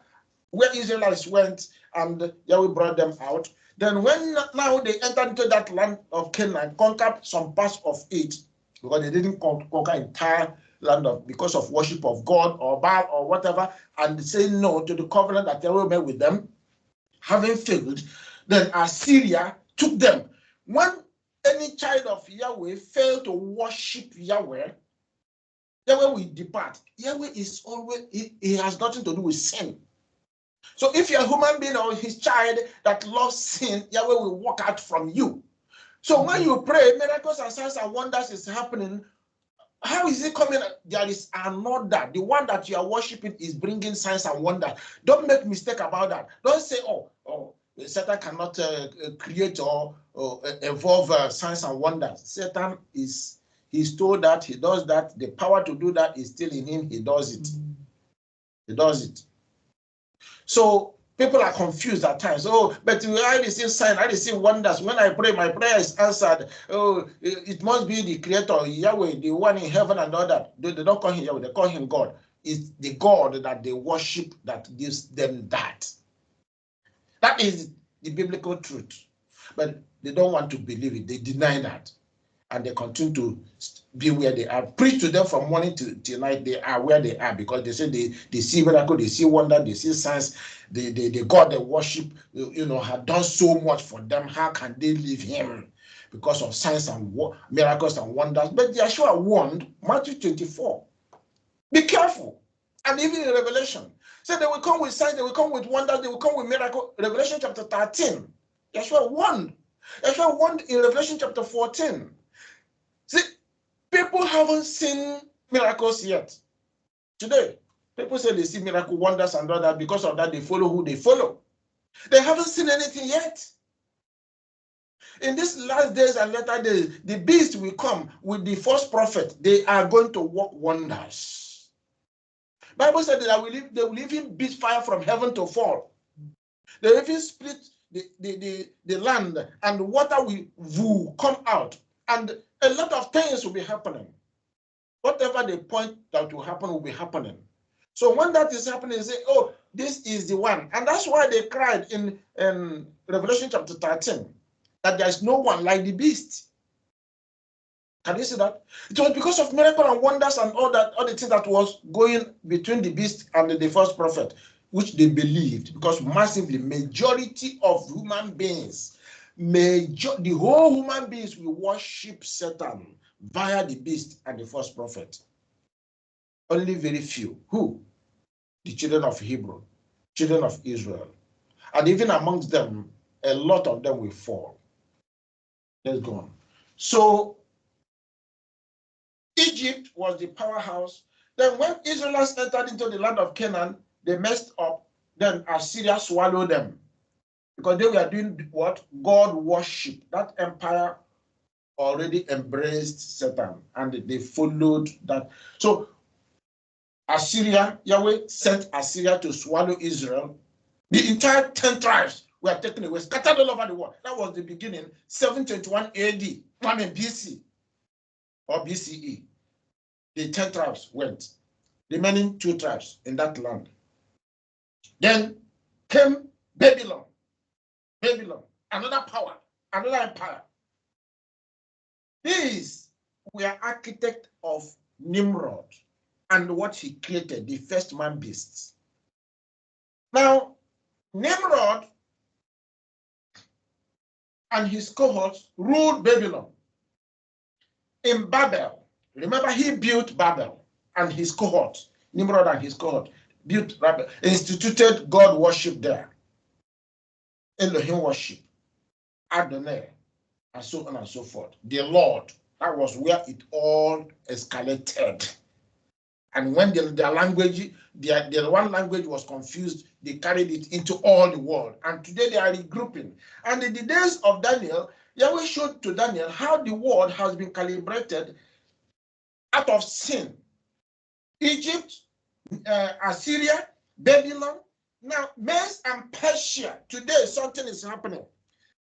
where Israelites went and Yahweh brought them out. Then when now they entered into that land of Canaan, conquered some parts of it, because they didn't conquer entire land because of worship of God or Baal or whatever, and saying no to the covenant that Yahweh made with them, having failed, then Assyria took them. When any child of Yahweh failed to worship Yahweh, Yahweh will depart. Yahweh is always, he has nothing to do with sin. So if you're a human being or his child that loves sin, Yahweh will walk out from you. So when you pray, miracles and signs and wonders is happening. How is it coming? There is another. The one that you are worshiping is bringing signs and wonders. Don't make mistake about that. Don't say, oh, Satan cannot create or evolve signs and wonders. Satan he's told that he does that. The power to do that is still in him. He does it. He does it. So people are confused at times. Oh, but I receive signs, I receive wonders. When I pray, my prayer is answered. Oh, it must be the creator, Yahweh, the one in heaven and all that. They don't call him Yahweh, they call him God. It's the God that they worship that gives them that. That is the biblical truth. But they don't want to believe it. They deny that. And they continue to be where they are. Preach to them from morning till night. They are where they are because they say they see miracle, they see wonder, they see signs. The God they worship, had done so much for them. How can they leave him? Because of signs and miracles and wonders. But Yeshua warned, Matthew 24. Be careful. And even in Revelation. So they will come with signs, they will come with wonders, they will come with miracle. Revelation chapter 13. Yeshua warned. Yeshua warned in Revelation chapter 14. See, people haven't seen miracles yet. Today, people say they see miracle wonders and all that. Because of that, they follow who they follow. They haven't seen anything yet. In these last days and latter days, the beast will come with the false prophet. They are going to work wonders. Bible said that they will even beat fire from heaven to fall. They will even split the land, and the water will come out. And a lot of things will be happening. Whatever they point that will happen will be happening. So when that is happening, they say, oh, this is the one. And that's why they cried in Revelation chapter 13 that there is no one like the beast. Can you see that? It was because of miracle and wonders and all the things that was going between the beast and the false prophet, which they believed, because massively, majority of human beings, the whole human beings will worship Satan via the beast and the false prophet. Only very few. Who? The children of Hebrew, children of Israel. And even amongst them, a lot of them will fall. Let's go on. So Egypt was the powerhouse. Then when Israelites entered into the land of Canaan, they messed up. Then Assyria swallowed them because they were doing what? God worship. That empire already embraced Satan and they followed that. So Assyria, Yahweh sent Assyria to swallow Israel. The entire 10 tribes were taken away, scattered all over the world. That was the beginning, 721 AD, BC or BCE. The 10 tribes went, the remaining 2 tribes in that land. Then came Babylon, another power, another empire. These were architects of Nimrod and what he created, the first man beasts. Now, Nimrod and his cohorts ruled Babylon. In Babel, remember he built Babel and his cohort, Nimrod and his cohort, built Babel, instituted God worship there, Elohim worship, Adonai, and so on and so forth. The Lord, that was where it all escalated. And when their language, their one language was confused, they carried it into all the world. And today they are regrouping. And in the days of Daniel, Yahweh showed to Daniel how the world has been calibrated out of sin. Egypt, Assyria, Babylon. Now, Medes and Persia, today something is happening.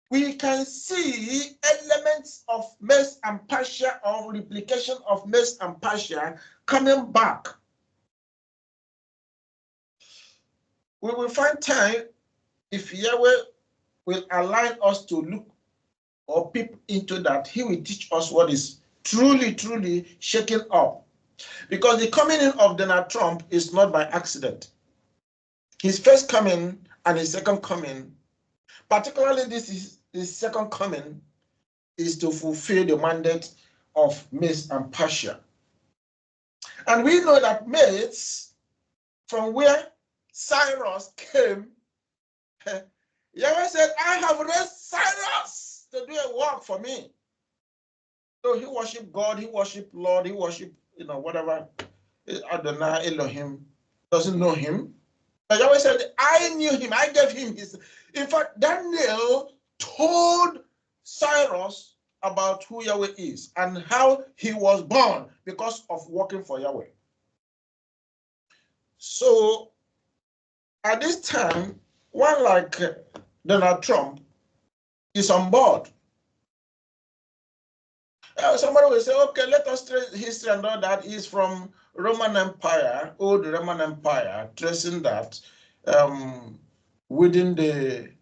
We can see elements of Medes and Persia or replication of Medes and Persia coming back. We will find time if Yahweh will align us to look or peep into that. He will teach us what is truly shaking up. Because the coming in of Donald Trump is not by accident. His first coming and his second coming, particularly his second coming, is to fulfill the mandate of Medes and Persia. And we know that mates from where Cyrus came, Yahweh said, I have raised Cyrus to do a work for me. So he worshiped God, he worshiped Lord, he worshiped, whatever. Adonai, Elohim, doesn't know him. But Yahweh said, I knew him, I gave him his. In fact, Daniel told Cyrus about who Yahweh is and how he was born because of working for Yahweh. So at this time, one like Donald Trump is on board. Somebody will say, okay, let us trace history and all that. Is from Roman Empire, old Roman Empire, tracing that within the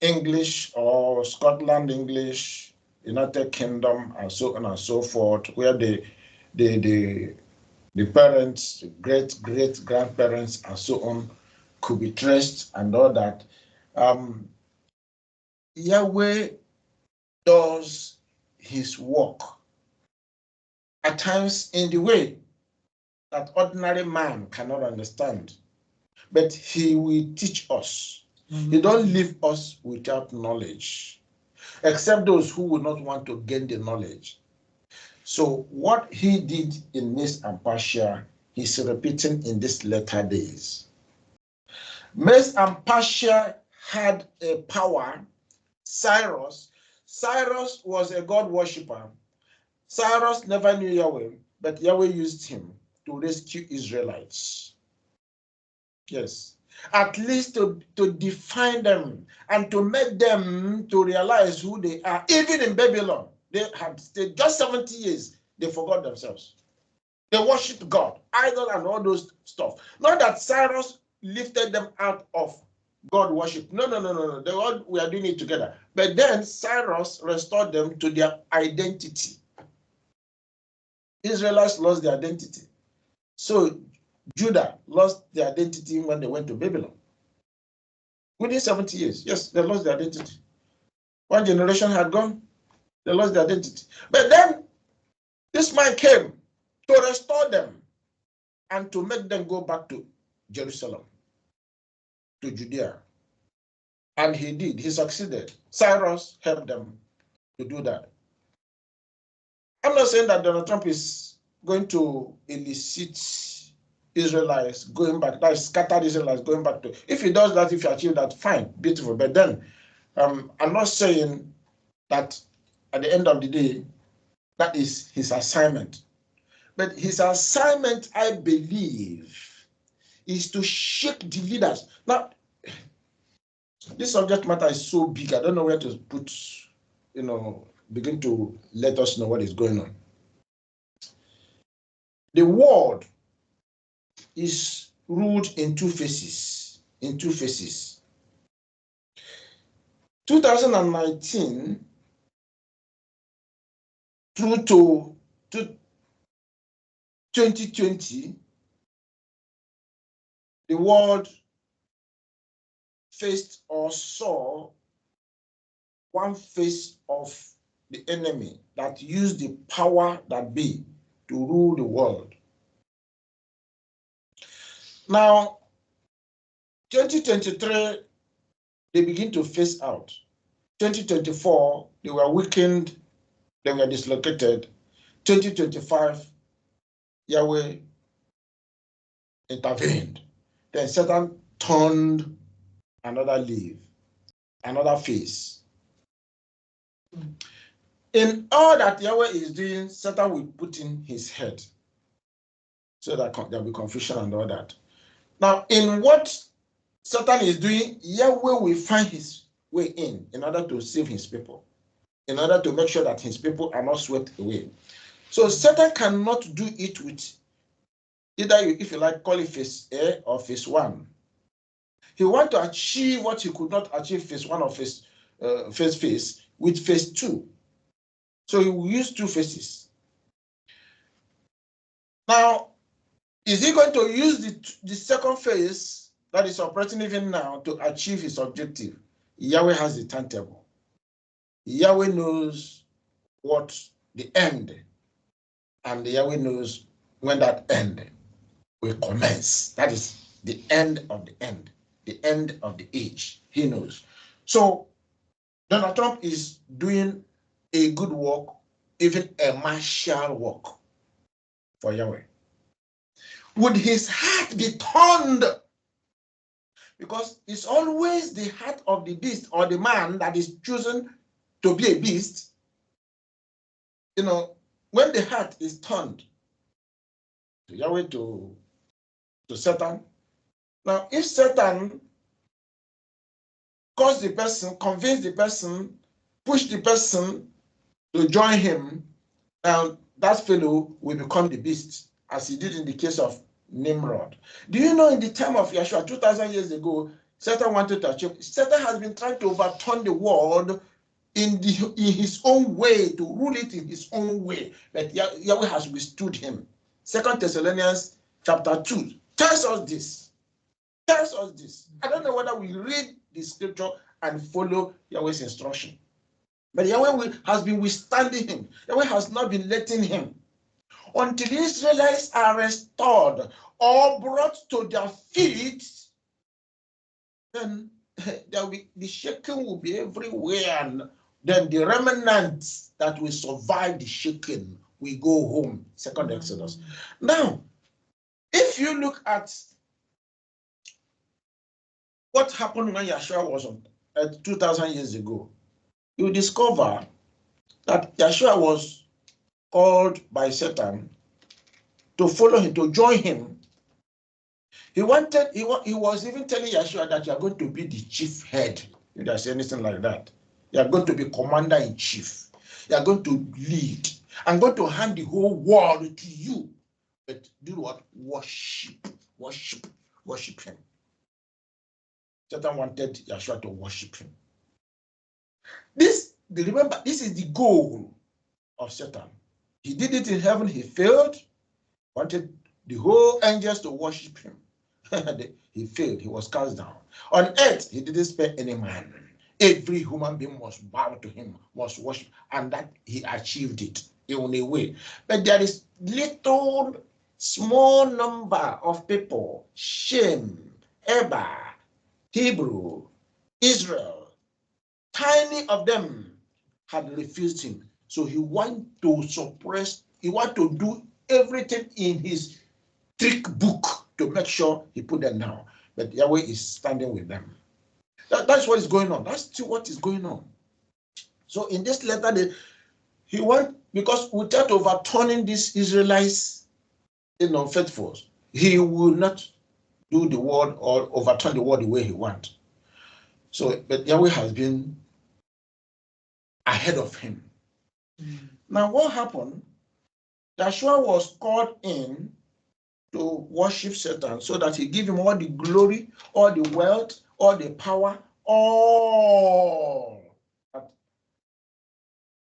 English or Scotland English, United Kingdom, and so on and so forth, where the parents, the great grandparents, and so on could be traced and all that. Yahweh does his work at times in the way that ordinary man cannot understand, but he will teach us. He don't leave us without knowledge, except those who will not want to gain the knowledge. So what he did in Mess and Persia, he's repeating in these latter days. Mess and Persia had a power. Cyrus was a God worshipper. Cyrus never knew Yahweh, but Yahweh used him to rescue Israelites. Yes, at least to define them and to make them to realize who they are. Even in Babylon, they had stayed just 70 years. They forgot themselves. They worshipped God, idol and all those stuff. Not that Cyrus lifted them out of God worship. No. They all were doing it together. But then Cyrus restored them to their identity. Israelites lost their identity. So Judah lost their identity when they went to Babylon. Within 70 years, yes, they lost their identity. One generation had gone, they lost their identity. But then this man came to restore them and to make them go back to Jerusalem, to Judea. And he did, he succeeded. Cyrus helped them to do that. I'm not saying that Donald Trump is going to elicit Israelites going back, that is scattered Israelites going back to. If he does that, if he achieves that, fine, beautiful. But then I'm not saying that at the end of the day, that is his assignment. But his assignment, I believe, is to shake the leaders. Now, this subject matter is so big, I don't know where to put, begin to let us know what is going on. The world is ruled in two phases. 2019 through to 2020, the world faced or saw one face of the enemy that used the power that be to rule the world. Now, 2023, they begin to phase out. 2024, they were weakened, they were dislocated. 2025, Yahweh intervened. Then Satan turned another leaf, another face. In all that Yahweh is doing, Satan will put in his head so that there'll be confusion and all that. Now, in what Satan is doing, Yahweh will find his way in order to save his people, in order to make sure that his people are not swept away. So Satan cannot do it with either, if you like, call it phase A or phase 1. He wants to achieve what he could not achieve phase 1 or phase with phase 2. So he will use two phases. Now, is he going to use the second phase that is operating even now to achieve his objective? Yahweh has the timetable. Yahweh knows what the end, and Yahweh knows when that end will commence. That is the end of the end of the age. He knows. So Donald Trump is doing a good work, even a martial work for Yahweh. Would his heart be turned? Because it's always the heart of the beast or the man that is chosen to be a beast. You know, when the heart is turned to Yahweh, to Satan. Now, if Satan cause the person, convince the person, push the person to join him, now that fellow will become the beast, as he did in the case of Nimrod. Do you know in the time of Yeshua, 2,000 years ago, Satan wanted to achieve. Satan has been trying to overturn the world in his own way, to rule it in his own way, but Yahweh has withstood him. 2 Thessalonians chapter 2 tells us this. I don't know whether we read the scripture and follow Yahweh's instruction, but Yahweh has been withstanding him. Yahweh has not been letting him until the Israelites are restored or brought to their feet. Then there will be, the shaking will be everywhere, and then the remnants that will survive the shaking will go home. Second Exodus. Now, if you look at what happened when Yeshua was on 2,000 years ago, you discover that Yeshua was called by Satan to follow him, to join him. He was even telling Yeshua that you are going to be the chief head, if there's anything like that. You are going to be commander in chief. You are going to lead. I'm going to hand the whole world to you. But do what? Worship him. Satan wanted Yeshua to worship him. Remember, this is the goal of Satan. He did it in heaven, he failed. Wanted the whole angels to worship him. He failed, he was cast down. On earth, he didn't spare any man. Every human being must bow to him, must worship, and that he achieved it in a way. But there is little, small number of people, Shem, Abba, Hebrew, Israel, tiny of them had refused him. So he wanted to suppress, he wanted to do everything in his trick book to make sure he put them down. But Yahweh is standing with them. That's what is going on. That's still what is going on. So in this letter, he wants, because without overturning these Israelites, faithful, he will not do the word or overturn the word the way he wants. So, but Yahweh has been ahead of him. Now, what happened? Joshua was called in to worship Satan so that he give him all the glory, all the wealth, all the power, all that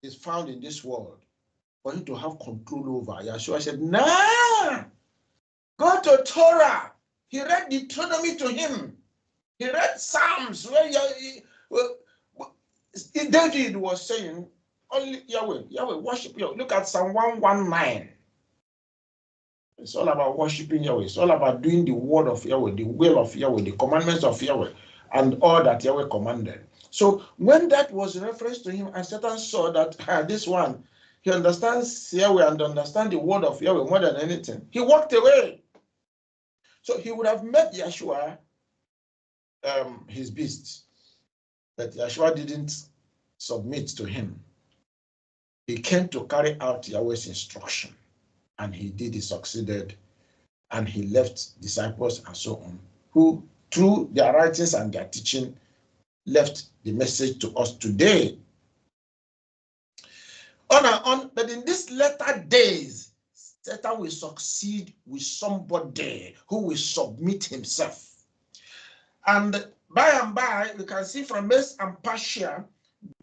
is found in this world, for him to have control over. Yeshua said, nah, go to Torah. He read Deuteronomy to him. He read Psalms where David was saying, only Yahweh, worship Yahweh. Look at Psalm 119. It's all about worshiping Yahweh. It's all about doing the word of Yahweh, the will of Yahweh, the commandments of Yahweh, and all that Yahweh commanded. So when that was referenced to him, and Satan saw that this one, he understands Yahweh and understands the word of Yahweh more than anything, he walked away. So he would have met Yeshua, his beast, but Yeshua didn't submit to him. He came to carry out Yahweh's instruction, and he did, he succeeded, and he left disciples and so on, who through their writings and their teaching left the message to us today. On and on, but in these latter days, Satan will succeed with somebody who will submit himself. And by and by, we can see from Medes and Persia,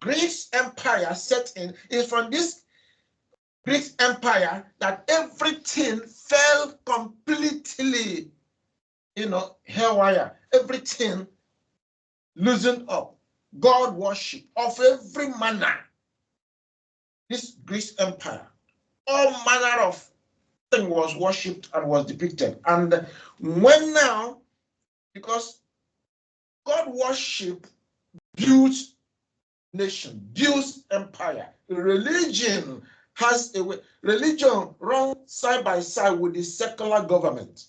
Greece empire set in. Is from this Greek empire that everything fell completely, haywire. Everything loosened up. God worship of every manner. This Greece Empire, all manner of thing was worshipped and was depicted. And when now, because God worship builds nation, builds empire. Religion has a way. Religion runs side by side with the secular government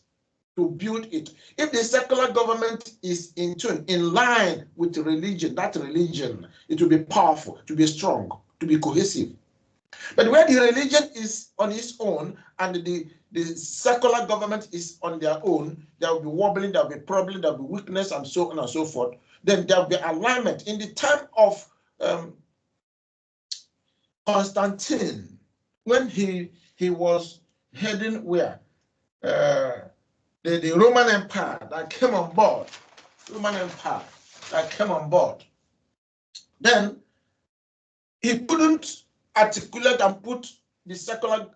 to build it. If the secular government is in tune, in line with religion, that religion, it will be powerful, to be strong, to be cohesive. But when the religion is on its own and the secular government is on their own, there will be wobbling, there will be problem, there will be weakness, and so on and so forth. Then there will be alignment. In the time of Constantine, when he was heading where? The Roman Empire that came on board. Roman Empire that came on board. Then he couldn't articulate and put the secular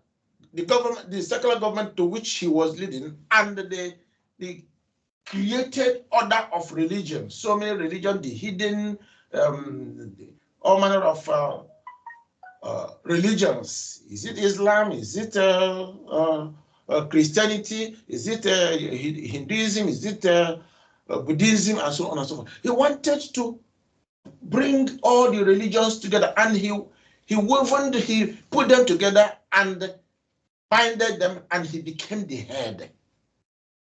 government to which he was leading, and the created order of religion. So many religions, the hidden, all manner of religions. Is it Islam? Is it Christianity? Is it Hinduism? Is it Buddhism? And so on and so forth. He wanted to bring all the religions together, and he put them together and binded them, and he became the head.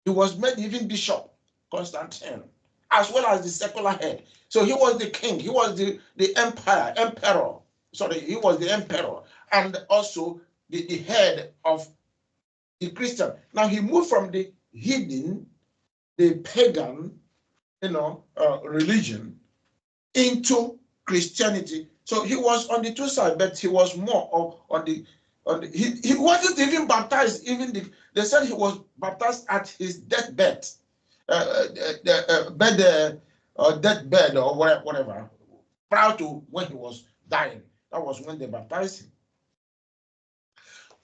He was made even bishop, Constantine, as well as the secular head. So he was the king, he was the emperor. Sorry, he was the emperor, and also the head of the Christian. Now he moved from the heathen, the pagan, religion into Christianity. So he was on the two sides, but he was more on the he wasn't even baptized. They said he was baptized at his deathbed, deathbed or whatever, prior to when he was dying. That was when they baptized him.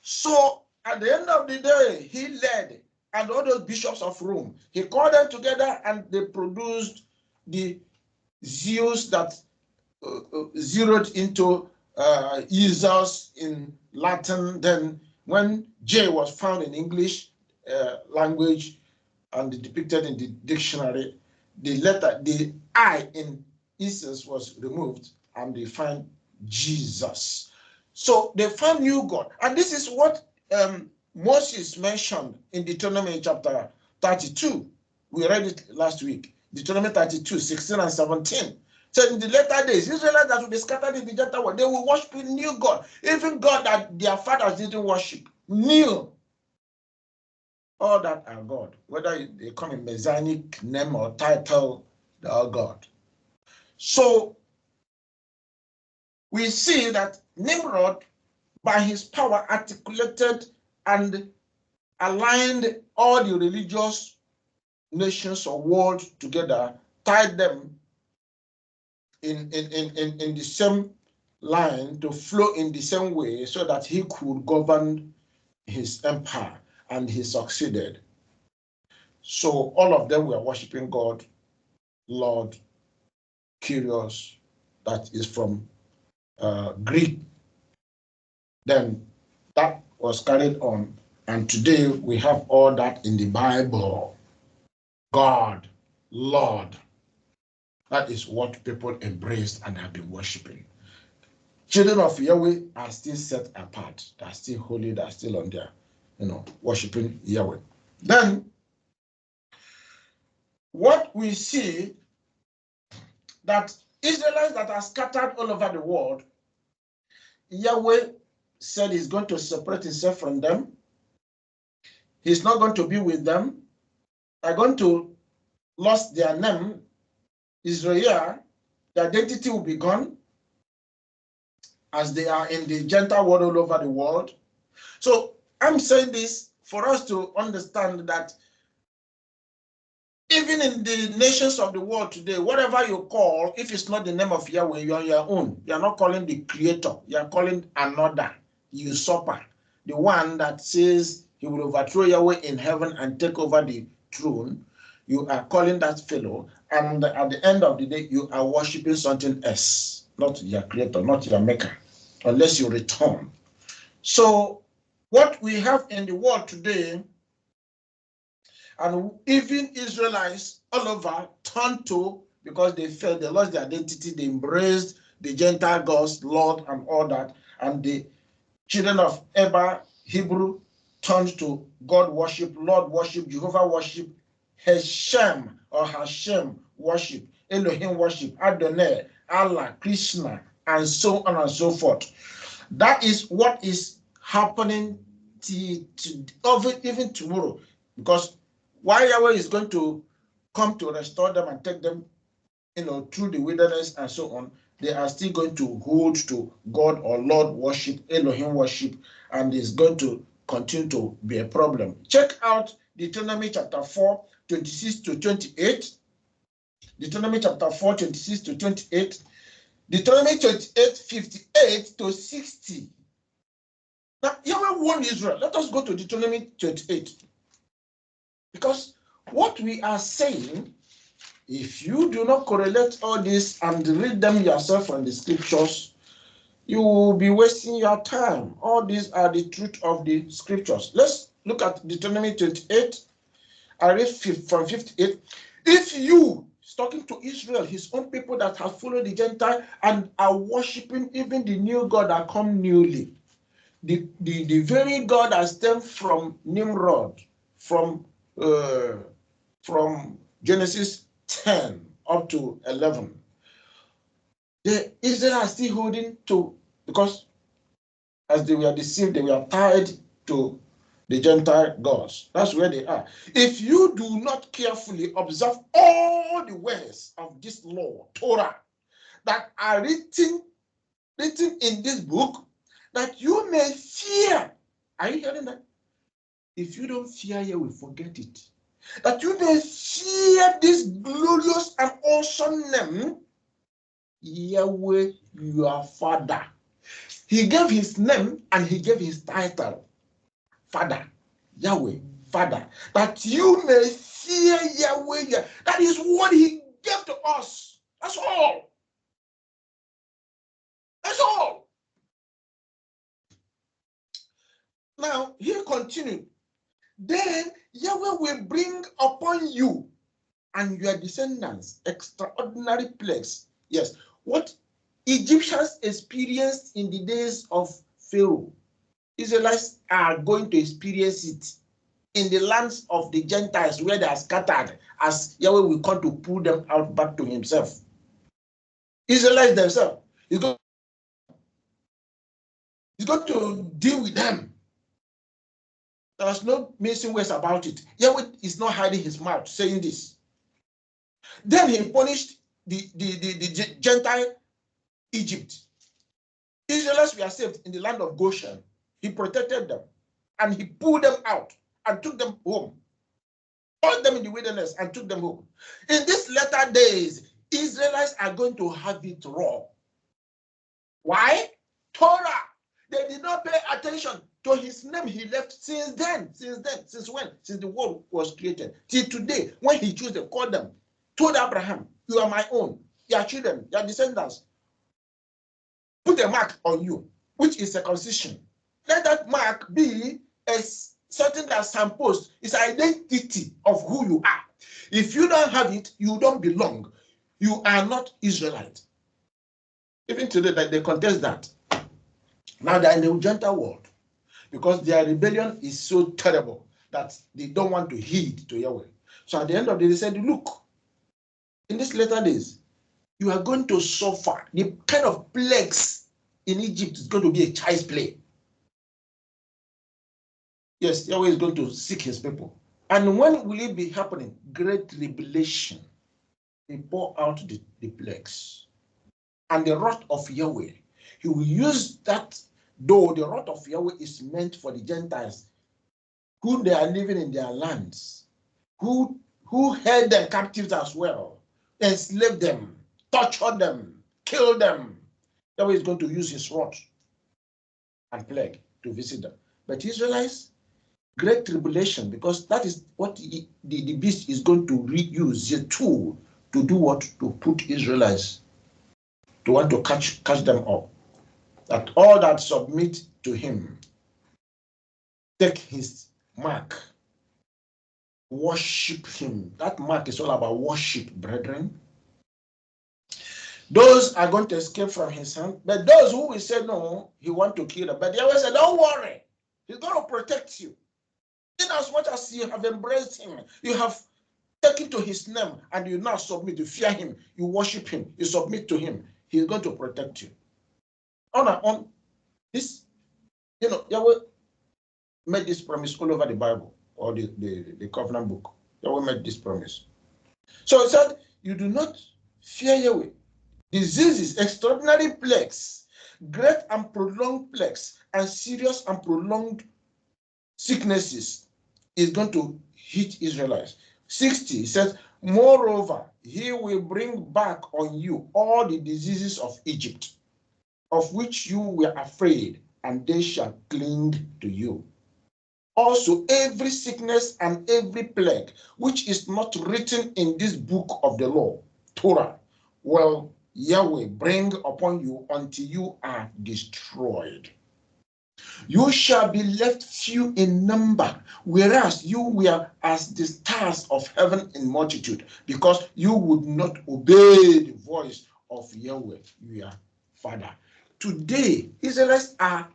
So at the end of the day, he led, and all those bishops of Rome, he called them together, and they produced the Zeus that zeroed into Jesus in Latin. Then when J was found in English language and depicted in the dictionary, the I in Jesus was removed, and they find Jesus. So they found new God. And this is what Moses mentioned in Deuteronomy chapter 32. We read it last week. Deuteronomy 32, 16 and 17. So in the later days, Israelites that will be scattered in the Gentile world, they will worship a new God. Even God that their fathers didn't worship. New. All that are God. Whether they come in messianic name or title, they are God. So we see that Nimrod, by his power, articulated and aligned all the religious nations or world together, tied them in the same line to flow in the same way, so that he could govern his empire, and he succeeded. So all of them were worshiping God, Lord, Kyrios, that is from Greek. Then that was carried on, and today we have all that in the Bible. God, Lord. That is what people embraced and have been worshiping. Children of Yahweh are still set apart. They are still holy. They are still on their, worshiping Yahweh. Then, what we see, that Israelites that are scattered all over the world, Yahweh said he's going to separate himself from them. He's not going to be with them. They're going to lose their name, Israel. The identity will be gone, as they are in the Gentile world all over the world. So I'm saying this for us to understand that even in the nations of the world today, whatever you call, if it's not the name of Yahweh, you're on your own. You're not calling the creator. You're calling another usurper, the one that says he will overthrow Yahweh in heaven and take over the throne. You are calling that fellow, and at the end of the day, you are worshiping something else, not your creator, not your maker, unless you return. So what we have in the world today, and even Israelites all over turned to, because they felt they lost their identity, they embraced the Gentile gods, Lord, and all that, and the children of Abba, Hebrew, turned to God worship, Lord worship, Jehovah worship, Hashem or Hashem worship, Elohim worship, Adonai, Allah, Krishna, and so on and so forth. That is what is happening even tomorrow, because while Yahweh is going to come to restore them and take them, through the wilderness and so on, they are still going to hold to God or Lord worship, Elohim worship, and it's going to continue to be a problem. Check out Deuteronomy chapter 4, 26 to 28. Deuteronomy chapter 4, 26 to 28. Deuteronomy 28, 58 to 60. Now, Yahweh warned Israel. Let us go to Deuteronomy 28. Because what we are saying, if you do not correlate all this and read them yourself from the scriptures, you will be wasting your time. All these are the truth of the scriptures. Let's look at Deuteronomy 28. I read from 58. If you, he's talking to Israel, his own people that have followed the Gentile and are worshiping even the new God that come newly, the very God that stemmed from Nimrod, from Genesis 10 up to 11. The Israel are still holding to, because as they were deceived, they were tied to the Gentile gods. That's where they are. If you do not carefully observe all the words of this law, Torah, that are written in this book, that you may fear. Are you hearing that? If you don't fear, you will forget it. That you may fear this glorious and awesome name, Yahweh, your Father. He gave his name and he gave his title, Father, Yahweh, Father. That you may fear Yahweh. That is what he gave to us. That's all. That's all. Now, he continued. Then Yahweh will bring upon you and your descendants extraordinary plagues. Yes, what Egyptians experienced in the days of Pharaoh, Israelites are going to experience it in the lands of the Gentiles where they are scattered, as Yahweh will come to pull them out back to himself. Israelites themselves, he's going to deal with them. There's no missing words about it. Yahweh is not hiding his mouth saying this. Then he punished the Gentile Egypt. Israelites were saved in the land of Goshen. He protected them and he pulled them out and took them home. Put them in the wilderness and took them home. In these latter days, Israelites are going to have it raw. Why? Torah. They did not pay attention to his name he left since then. Since when? Since the world was created. Till today, when he chose to call them, told Abraham, you are my own, your children, your descendants. Put a mark on you, which is circumcision. Let that mark be a something that signposts its identity of who you are. If you don't have it, you don't belong. You are not Israelite. Even today, they contest that. Now they're in the Gentile world because their rebellion is so terrible that they don't want to heed to Yahweh. So at the end of the day, they said, look, in these later days, you are going to suffer. The kind of plagues in Egypt is going to be a child's play. Yes, Yahweh is going to seek his people. And when will it be happening? Great tribulation. He pour out the plagues. And the wrath of Yahweh, he will use that, though the wrath of Yahweh is meant for the Gentiles, who they are living in their lands, who held them captives as well, enslaved them, tortured them, killed them. Yahweh is going to use his wrath and plague to visit them. But Israelites, great tribulation, because that is what the beast is going to use, the tool to do what? To put Israelites, to want to catch them up. That all that submit to him take his mark, worship him. That mark is all about worship, brethren. Those are going to escape from his hand, but those who will say no, he want to kill them. But Yahweh said, don't worry, he's going to protect you. In as much as you have embraced him, you have taken to his name, and you now submit, you fear him, you worship him, you submit to him, he's going to protect you. On this, Yahweh made this promise all over the Bible or the covenant book. Yahweh made this promise. So he said, you do not fear Yahweh. Diseases, extraordinary plagues, great and prolonged plagues, and serious and prolonged sicknesses is going to hit Israelites. 60 says, moreover, he will bring back on you all the diseases of Egypt, of which you were afraid, and they shall cling to you. Also, every sickness and every plague, which is not written in this book of the law, Torah, will Yahweh bring upon you until you are destroyed. You shall be left few in number, whereas you were as the stars of heaven in multitude, because you would not obey the voice of Yahweh, your Father. Today, Israelites are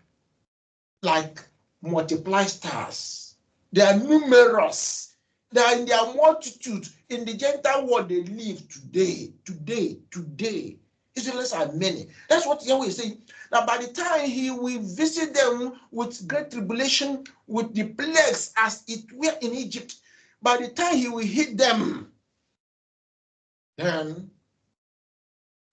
like multiplied stars. They are numerous. They are in their multitude. In the Gentile world they live today. Israelites are many. That's what Yahweh is saying. Now by the time he will visit them with great tribulation, with the plagues as it were in Egypt, by the time he will hit them, then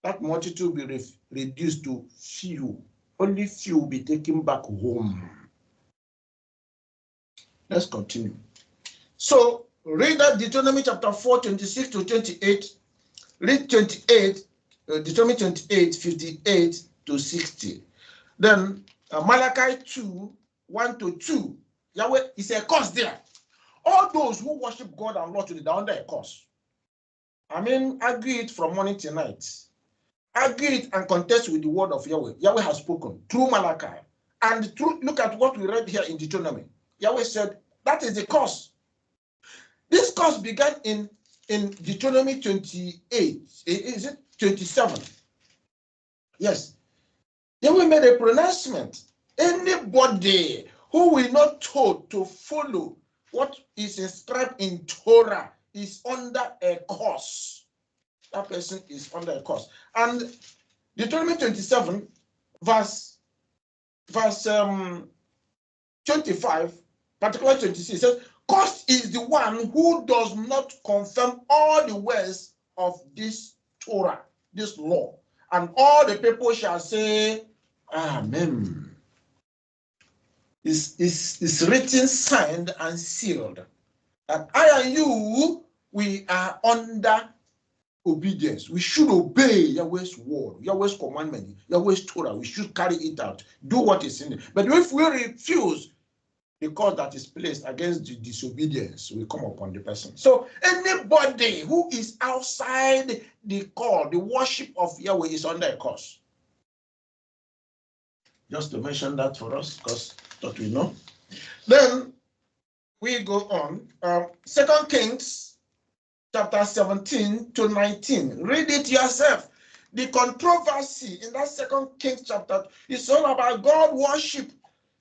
that multitude will be reduced to few. Only few will be taken back home. Let's continue. So read that Deuteronomy chapter 4, 26 to 28. Read 28, Deuteronomy 28, 58 to 60. Then Malachi 2, 1 to 2. Yahweh is a curse there. All those who worship God and Lord today, they're under a curse. I mean, argue it from morning to night. Argue it and contest with the word of Yahweh. Yahweh has spoken through Malachi. And look at what we read here in Deuteronomy. Yahweh said, that is the curse. This curse began in Deuteronomy 28. Is it 27? Yes. Yahweh made a pronouncement. Anybody who will not told to follow what is inscribed in Torah is under a curse. That person is under a curse. And Deuteronomy 27, verse 25, particularly 26, says, cursed is the one who does not confirm all the words of this Torah, this law. And all the people shall say, Amen. It's written, signed, and sealed that I and you, we are under obedience. We should obey Yahweh's word, Yahweh's commandment, Yahweh's Torah. We should carry it out, do what is in it. But if we refuse, the curse that is placed against the disobedience will come upon the person. So anybody who is outside the call, the worship of Yahweh, is under a curse. Just to mention that for us, because that we know. Then we go on. 2 Kings chapter 17 to 19. Read it yourself. The controversy in that 2 Kings chapter is all about God worship.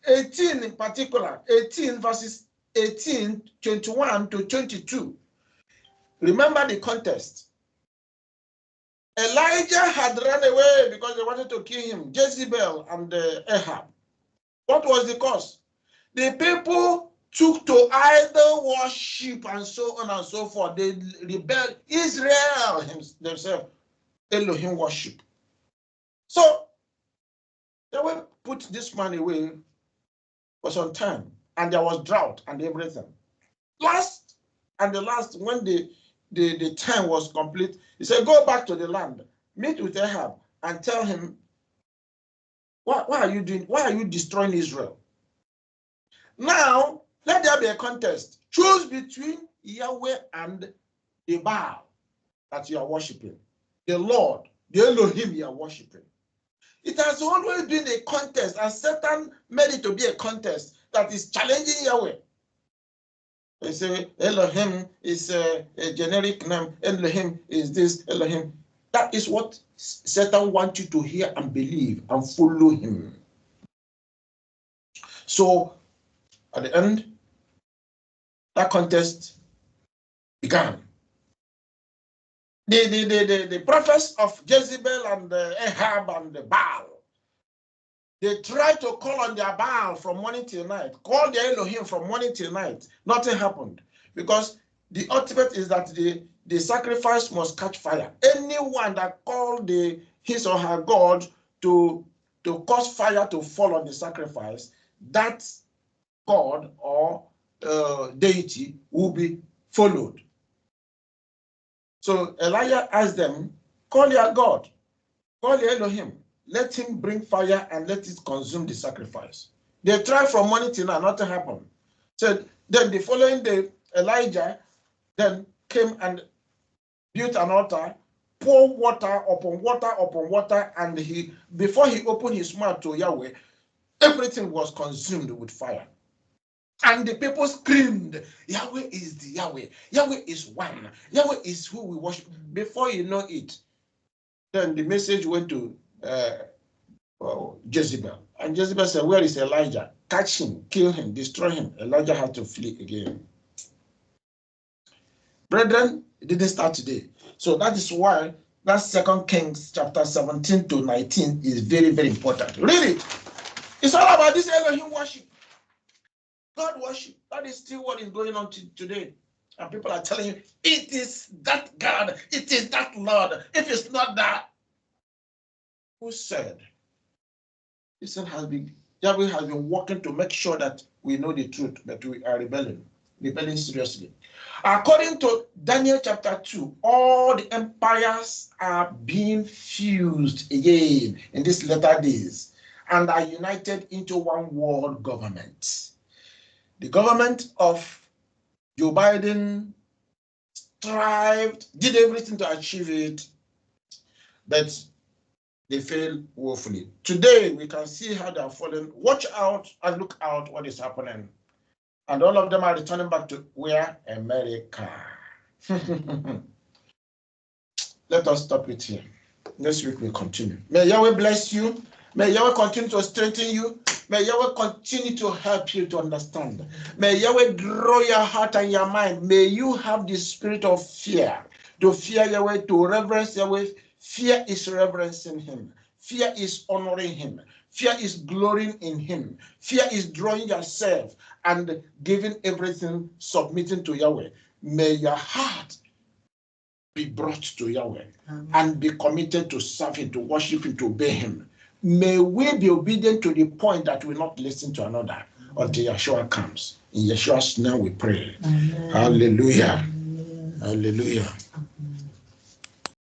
18 in particular, 18 verses 18, 21 to 22. Remember the context. Elijah had run away because they wanted to kill him, Jezebel and Ahab. What was the cause? The people took to idol worship and so on and so forth. They rebelled. Israel themselves, Elohim worship. So they will put this man away for some time, and there was drought and everything. Last, when the time was complete, he said, go back to the land, meet with Ahab, and tell him, what are you doing? Why are you destroying Israel? Now, let there be a contest. Choose between Yahweh and the Baal that you are worshiping, the Lord, the Elohim you are worshiping. It has always been a contest, and Satan made it to be a contest. that is challenging Yahweh. They say Elohim is a generic name. Elohim is this, Elohim. That is what Satan wants you to hear and believe and follow him. So at the end, that contest began. The prophets of Jezebel and Ahab and Baal, they tried to call on their Baal from morning till night, call their Elohim from morning till night. Nothing happened, because the ultimate is that the sacrifice must catch fire. Anyone that called his or her God to cause fire to fall on the sacrifice, that God or deity will be followed. So Elijah asked them, call your God, call your Elohim, let him bring fire and let it consume the sacrifice. They tried from morning till night, nothing happened. So then the following day, Elijah then came and built an altar, poured water upon water upon water, and before he opened his mouth to Yahweh, everything was consumed with fire. And the people screamed, Yahweh is the Yahweh. Yahweh is one. Yahweh is who we worship. Before you know it, then the message went to Jezebel. And Jezebel said, where is Elijah? Catch him, kill him, destroy him. Elijah had to flee again. Brethren, it didn't start today. So that is why that 2 Kings chapter 17 to 19 is very, very important. Read it. It's all about this Elohim worship. God worship. That is still what is going on today. And people are telling you, it is that God, it is that Lord. If it's not that, who said? Yahweh has been working to make sure that we know the truth, but we are rebelling seriously. According to Daniel chapter 2, all the empires are being fused again in these latter days and are united into one world government. The government of Joe Biden strived, did everything to achieve it, but they failed woefully. Today, we can see how they are falling. Watch out and look out what is happening. And all of them are returning back to where? America. Let us stop it here. Next week we'll continue. May Yahweh bless you. May Yahweh continue to strengthen you. May Yahweh continue to help you to understand. May Yahweh grow your heart and your mind. May you have the spirit of fear, to fear Yahweh, to reverence Yahweh. Fear is reverencing him. Fear is honoring him. Fear is glorying in him. Fear is drawing yourself and giving everything, submitting to Yahweh. May your heart be brought to Yahweh. Amen. And be committed to serve him, to worship him, to obey him. May we be obedient to the point that we not listen to another until Yeshua comes. In Yeshua's name we pray. Amen. Hallelujah. Amen. Hallelujah.